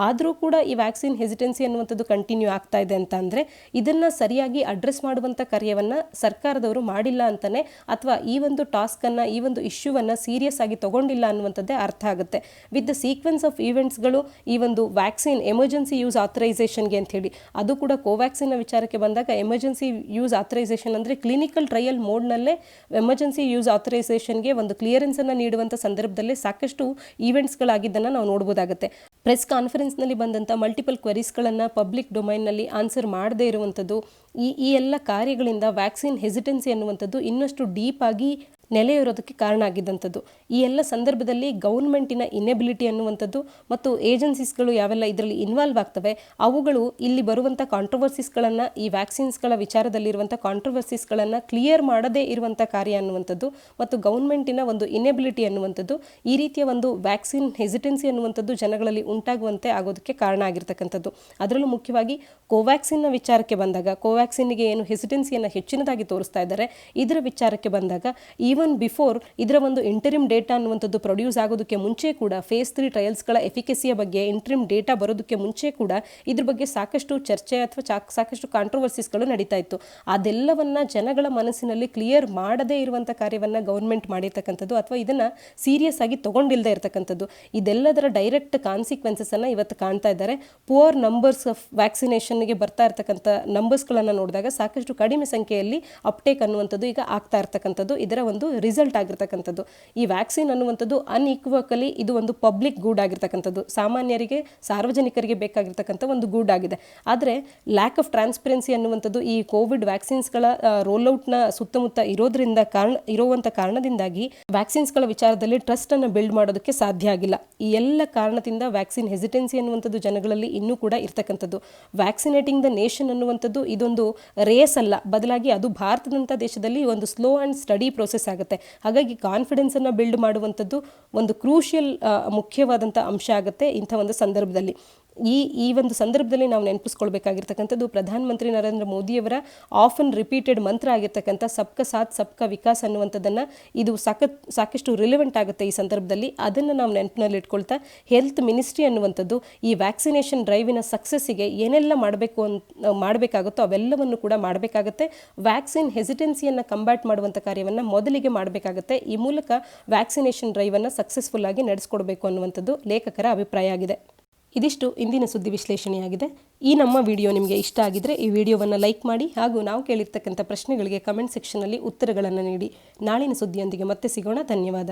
S1: ಆದರೂ ಕೂಡ ಈ ವ್ಯಾಕ್ಸಿನ್ ಹೆಸಿಟೆನ್ಸಿ ಅನ್ನುವಂಥದ್ದು ಕಂಟಿನ್ಯೂ ಆಗ್ತಾ ಇದೆ ಅಂತ ಅಂದರೆ ಇದನ್ನು ಸರಿಯಾಗಿ ಅಡ್ರೆಸ್ ಮಾಡುವಂಥ ಕಾರ್ಯವನ್ನು ಸರ್ಕಾರದವರು ಮಾಡಿಲ್ಲ ಅಂತಲೇ, ಅಥವಾ ಈ ಒಂದು ಟಾಸ್ಕನ್ನು, ಈ ಒಂದು ಇಶ್ಯೂವನ್ನು ಸೀರಿಯಸ್ ಆಗಿ ತಗೊಂಡಿಲ್ಲ ಅನ್ನುವಂಥದ್ದೇ ಅರ್ಥ ಆಗುತ್ತೆ. ವಿತ್ ದ ಸೀಕ್ವೆನ್ಸ್ ಆಫ್ ಈವೆಂಟ್ಸ್ಗಳು ಈ ಒಂದು ವ್ಯಾಕ್ಸಿನ್ ಎಮರ್ಜೆನ್ಸಿ ಯೂಸ್ ಆಥರೈಸೇಷನ್ಗೆ ಅಂತ ಹೇಳಿ, ಅದು ಕೂಡ ಕೋವ್ಯಾಕ್ಸಿನ್ನ ವಿಚಾರಕ್ಕೆ ಬಂದಾಗ ಎಮರ್ಜೆನ್ಸಿ ಯೂಸ್ ಆಥರೈಸೇಷನ್ ಅಂದರೆ ಕ್ಲಿನಿಕಲ್ ಟ್ರಯಲ್ ಮೋಡ್ನಲ್ಲೇ ಎಮರ್ಜೆನ್ಸಿ ಯೂಸ್ ಆಥರೈಸೇಷನ್ಗೆ ಒಂದು ಕ್ಲಿಯರೆನ್ಸನ್ನು ನೀಡುವಂಥ ಸಂದರ್ಭದಲ್ಲಿ ಸಾಕಷ್ಟು ಈವೆಂಟ್ಸ್ಗಳಾಗಿದ್ದನ್ನು ನಾವು ನೋಡ್ಬೋದಾಗುತ್ತೆ. ಪ್ರೆಸ್ ಕಾನ್ಫರೆನ್ಸ್ನಲ್ಲಿ ಬಂದಂಥ ಮಲ್ಟಿಪಲ್ ಕ್ವೆರೀಸ್ಗಳನ್ನು ಪಬ್ಲಿಕ್ ಡೊಮೈನ್ನಲ್ಲಿ ಆನ್ಸರ್ ಮಾಡದೇ ಇರುವಂಥದ್ದು, ಈ ಎಲ್ಲ ಕಾರ್ಯಗಳಿಂದ ವ್ಯಾಕ್ಸಿನ್ ಹೆಸಿಟೆನ್ಸಿ ಅನ್ನುವಂಥದ್ದು ಇನ್ನಷ್ಟು ಡೀಪ್ ಆಗಿ ನೆಲೆಯಿರೋದಕ್ಕೆ ಕಾರಣ ಆಗಿದ್ದಂಥದ್ದು. ಈ ಎಲ್ಲ ಸಂದರ್ಭದಲ್ಲಿ ಗೌರ್ಮೆಂಟಿನ ಇನೆಬಿಲಿಟಿ ಅನ್ನುವಂಥದ್ದು ಮತ್ತು ಏಜೆನ್ಸೀಸ್ಗಳು ಯಾವೆಲ್ಲ ಇದರಲ್ಲಿ ಇನ್ವಾಲ್ವ್ ಆಗ್ತವೆ ಅವುಗಳು ಇಲ್ಲಿ ಬರುವಂಥ ಕಾಂಟ್ರವರ್ಸಿಸ್ಗಳನ್ನು, ಈ ವ್ಯಾಕ್ಸಿನ್ಸ್ಗಳ ವಿಚಾರದಲ್ಲಿರುವಂಥ ಕಾಂಟ್ರವರ್ಸಿಸ್ಗಳನ್ನು ಕ್ಲಿಯರ್ ಮಾಡದೇ ಇರುವಂಥ ಕಾರ್ಯ ಅನ್ನುವಂಥದ್ದು ಮತ್ತು ಗೌರ್ಮೆಂಟಿನ ಒಂದು ಇನೆಬಿಲಿಟಿ ಅನ್ನುವಂಥದ್ದು ಈ ರೀತಿಯ ಒಂದು ವ್ಯಾಕ್ಸಿನ್ ಹೆಸಿಟೆನ್ಸಿ ಅನ್ನುವಂಥದ್ದು ಜನಗಳಲ್ಲಿ ಉಂಟಾಗುವಂತೆ ಆಗೋದಕ್ಕೆ ಕಾರಣ ಆಗಿರ್ತಕ್ಕಂಥದ್ದು. ಅದರಲ್ಲೂ ಮುಖ್ಯವಾಗಿ ಕೋವ್ಯಾಕ್ಸಿನ್ನ ವಿಚಾರಕ್ಕೆ ಬಂದಾಗ, ಕೋವ್ಯಾಕ್ಸಿನ್ಗೆ ಏನು ಹೆಸಿಟೆನ್ಸಿಯನ್ನು ಹೆಚ್ಚಿನದಾಗಿ ತೋರಿಸ್ತಾ ಇದ್ದಾರೆ, ಇದರ ವಿಚಾರಕ್ಕೆ ಬಂದಾಗ ಈವನ್ ಬಿಫೋರ್ ಇದರ ಒಂದು ಇಂಟರಿಮ್ ಡೇಟಾ ಅನ್ನುವಂಥದ್ದು ಪ್ರೊಡ್ಯೂಸ್ ಆಗೋದಕ್ಕೆ ಮುಂಚೆ ಕೂಡ ಫೇಸ್ 3 ಟ್ರಯಲ್ಸ್ಗಳ ಎಫಿಕಸಿಯ ಬಗ್ಗೆ ಇಂಟರಿಮ್ ಡೇಟಾ ಬರೋದಕ್ಕೆ ಮುಂಚೆ ಕೂಡ ಇದ್ರ ಬಗ್ಗೆ ಸಾಕಷ್ಟು ಚರ್ಚೆ ಅಥವಾ ಸಾಕಷ್ಟು ಕಾಂಟ್ರವರ್ಸಿಸ್ಗಳು ನಡೀತಾ ಇತ್ತು. ಅದೆಲ್ಲವನ್ನ ಜನಗಳ ಮನಸ್ಸಿನಲ್ಲಿ ಕ್ಲಿಯರ್ ಮಾಡದೇ ಇರುವಂಥ ಕಾರ್ಯವನ್ನು ಗೌರ್ಮೆಂಟ್ ಮಾಡಿರ್ತಕ್ಕಂಥದ್ದು ಅಥವಾ ಇದನ್ನು ಸೀರಿಯಸ್ ಆಗಿ ತಗೊಂಡಿಲ್ಲದೆ ಇರತಕ್ಕಂಥದ್ದು, ಇದೆಲ್ಲದರ ಡೈರೆಕ್ಟ್ ಕಾನ್ಸಿಕ್ವೆನ್ಸಸ್ಸನ್ನು ಇವತ್ತು ಕಾಣ್ತಾ ಇದ್ದಾರೆ. ಪುವರ್ ನಂಬರ್ಸ್ ಆಫ್ ವ್ಯಾಕ್ಸಿನೇಷನ್ಗೆ ಬರ್ತಾ ಇರ್ತಕ್ಕಂಥ ನಂಬರ್ಸ್ಗಳನ್ನು ನೋಡಿದಾಗ ಸಾಕಷ್ಟು ಕಡಿಮೆ ಸಂಖ್ಯೆಯಲ್ಲಿ ಅಪ್ಟೇಕ್ ಅನ್ನುವಂಥದ್ದು ಈಗ ಆಗ್ತಾ ಇರ್ತಕ್ಕಂಥದ್ದು ಇದರ ಒಂದು ರಿಸಲ್ಟ್ ಆಗಿರ್ತಕ್ಕಂಥದ್ದು. ಈ ವ್ಯಾಕ್ಸಿನ್ ಅನ್ನುವಂಥದ್ದು ಅನ್ಇಕ್ವಕಲಿ ಇದು ಒಂದು ಪಬ್ಲಿಕ್ ಗೂಡ್ ಆಗಿರ್ತಕ್ಕಂಥದ್ದು, ಸಾಮಾನ್ಯರಿಗೆ ಸಾರ್ವಜನಿಕರಿಗೆ ಬೇಕಾಗಿರ್ತಕ್ಕಂಥ ಒಂದು ಗೂಡ್ ಆಗಿದೆ. ಆದರೆ ಲ್ಯಾಕ್ ಆಫ್ ಟ್ರಾನ್ಸ್ಪರೆನ್ಸಿ ಅನ್ನುವಂಥದ್ದು ಈ ಕೋವಿಡ್ ವ್ಯಾಕ್ಸಿನ್ಸ್ಗಳ ರೋಲ್ಔಟ್ನ ಸುತ್ತಮುತ್ತ ಇರುವಂಥ ಕಾರಣದಿಂದಾಗಿ ವ್ಯಾಕ್ಸಿನ್ಸ್ಗಳ ವಿಚಾರದಲ್ಲಿ ಟ್ರಸ್ಟ್ ಅನ್ನು ಬಿಲ್ಡ್ ಮಾಡೋದಕ್ಕೆ ಸಾಧ್ಯ ಆಗಿಲ್ಲ. ಈ ಎಲ್ಲ ಕಾರಣದಿಂದ ವ್ಯಾಕ್ಸಿನ್ ಹೆಸಿಟೆನ್ಸಿ ಅನ್ನುವಂಥದ್ದು ಜನಗಳಲ್ಲಿ ಇನ್ನೂ ಕೂಡ ಇರ್ತಕ್ಕಂಥದ್ದು. ವ್ಯಾಕ್ಸಿನೇಟಿಂಗ್ ದ ನೇಷನ್ ಅನ್ನುವಂಥದ್ದು ಇದೊಂದು ರೇಸ್ ಅಲ್ಲ, ಬದಲಾಗಿ ಅದು ಭಾರತದಂಥ ದೇಶದಲ್ಲಿ ಒಂದು ಸ್ಲೋ ಆ್ಯಂಡ್ ಸ್ಟಡಿ ಪ್ರೋಸೆಸ್ ಆಗುತ್ತೆ. ಹಾಗಾಗಿ ಕಾನ್ಫಿಡೆನ್ಸನ್ನು ಬಿಲ್ಡ್ ಮಾಡುವಂಥದ್ದು ಒಂದು ಕ್ರೂಷಿಯಲ್ ಮುಖ್ಯವಾದಂಥ ಅಂಶ ಆಗುತ್ತೆ ಇಂಥ ಒಂದು ಸಂದರ್ಭದಲ್ಲಿ. ಈ ಒಂದು ಸಂದರ್ಭದಲ್ಲಿ ನಾವು ನೆನಪಿಸ್ಕೊಳ್ಬೇಕಾಗಿರ್ತಕ್ಕಂಥದ್ದು ಪ್ರಧಾನಮಂತ್ರಿ ನರೇಂದ್ರ ಮೋದಿಯವರ ಆಫನ್ ರಿಪೀಟೆಡ್ ಮಂತ್ರ ಆಗಿರ್ತಕ್ಕಂಥ ಸಬ್ಕಾ ಸಾಥ್ ಸಬ್ಕಾ ವಿಕಾಸ್ ಅನ್ನುವಂಥದ್ದನ್ನು ಇದು ಸಾಕಷ್ಟು ರಿಲೆವೆಂಟ್ ಆಗುತ್ತೆ ಈ ಸಂದರ್ಭದಲ್ಲಿ. ಅದನ್ನು ನಾವು ನೆನಪಿನಲ್ಲಿ ಇಟ್ಕೊಳ್ತಾ ಹೆಲ್ತ್ ಮಿನಿಸ್ಟ್ರಿ ಅನ್ನುವಂಥದ್ದು ಈ ವ್ಯಾಕ್ಸಿನೇಷನ್ ಡ್ರೈವಿನ ಸಕ್ಸಸ್ಸಿಗೆ ಏನೆಲ್ಲ ಮಾಡಬೇಕಾಗುತ್ತೋ ಅವೆಲ್ಲವನ್ನು ಕೂಡ ಮಾಡಬೇಕಾಗತ್ತೆ. ವ್ಯಾಕ್ಸಿನ್ ಹೆಸಿಟೆನ್ಸಿಯನ್ನು ಕಂಬ್ಯಾಟ್ ಮಾಡುವಂಥ ಕಾರ್ಯವನ್ನು ಮೊದಲಿಗೆ ಮಾಡಬೇಕಾಗತ್ತೆ. ಈ ಮೂಲಕ ವ್ಯಾಕ್ಸಿನೇಷನ್ ಡ್ರೈವನ್ನು ಸಕ್ಸಸ್ಫುಲ್ ಆಗಿ ನಡೆಸ್ಕೊಡ್ಬೇಕು ಅನ್ನುವಂಥದ್ದು ಲೇಖಕರ ಅಭಿಪ್ರಾಯ ಆಗಿದೆ. ಇದಿಷ್ಟು ಇಂದಿನ ಸುದ್ದಿ ವಿಶ್ಲೇಷಣೆಯಾಗಿದೆ. ಈ ನಮ್ಮ ವಿಡಿಯೋ ನಿಮಗೆ ಇಷ್ಟ ಆಗಿದ್ರೆ ಈ ವಿಡಿಯೋವನ್ನು ಲೈಕ್ ಮಾಡಿ ಹಾಗೂ ನಾವು ಕೇಳಿರ್ತಕ್ಕಂಥ ಪ್ರಶ್ನೆಗಳಿಗೆ ಕಮೆಂಟ್ ಸೆಕ್ಷನ್ನಲ್ಲಿ ಉತ್ತರಗಳನ್ನು ನೀಡಿ. ನಾಳಿನ ಸುದ್ದಿಯೊಂದಿಗೆ ಮತ್ತೆ ಸಿಗೋಣ. ಧನ್ಯವಾದ.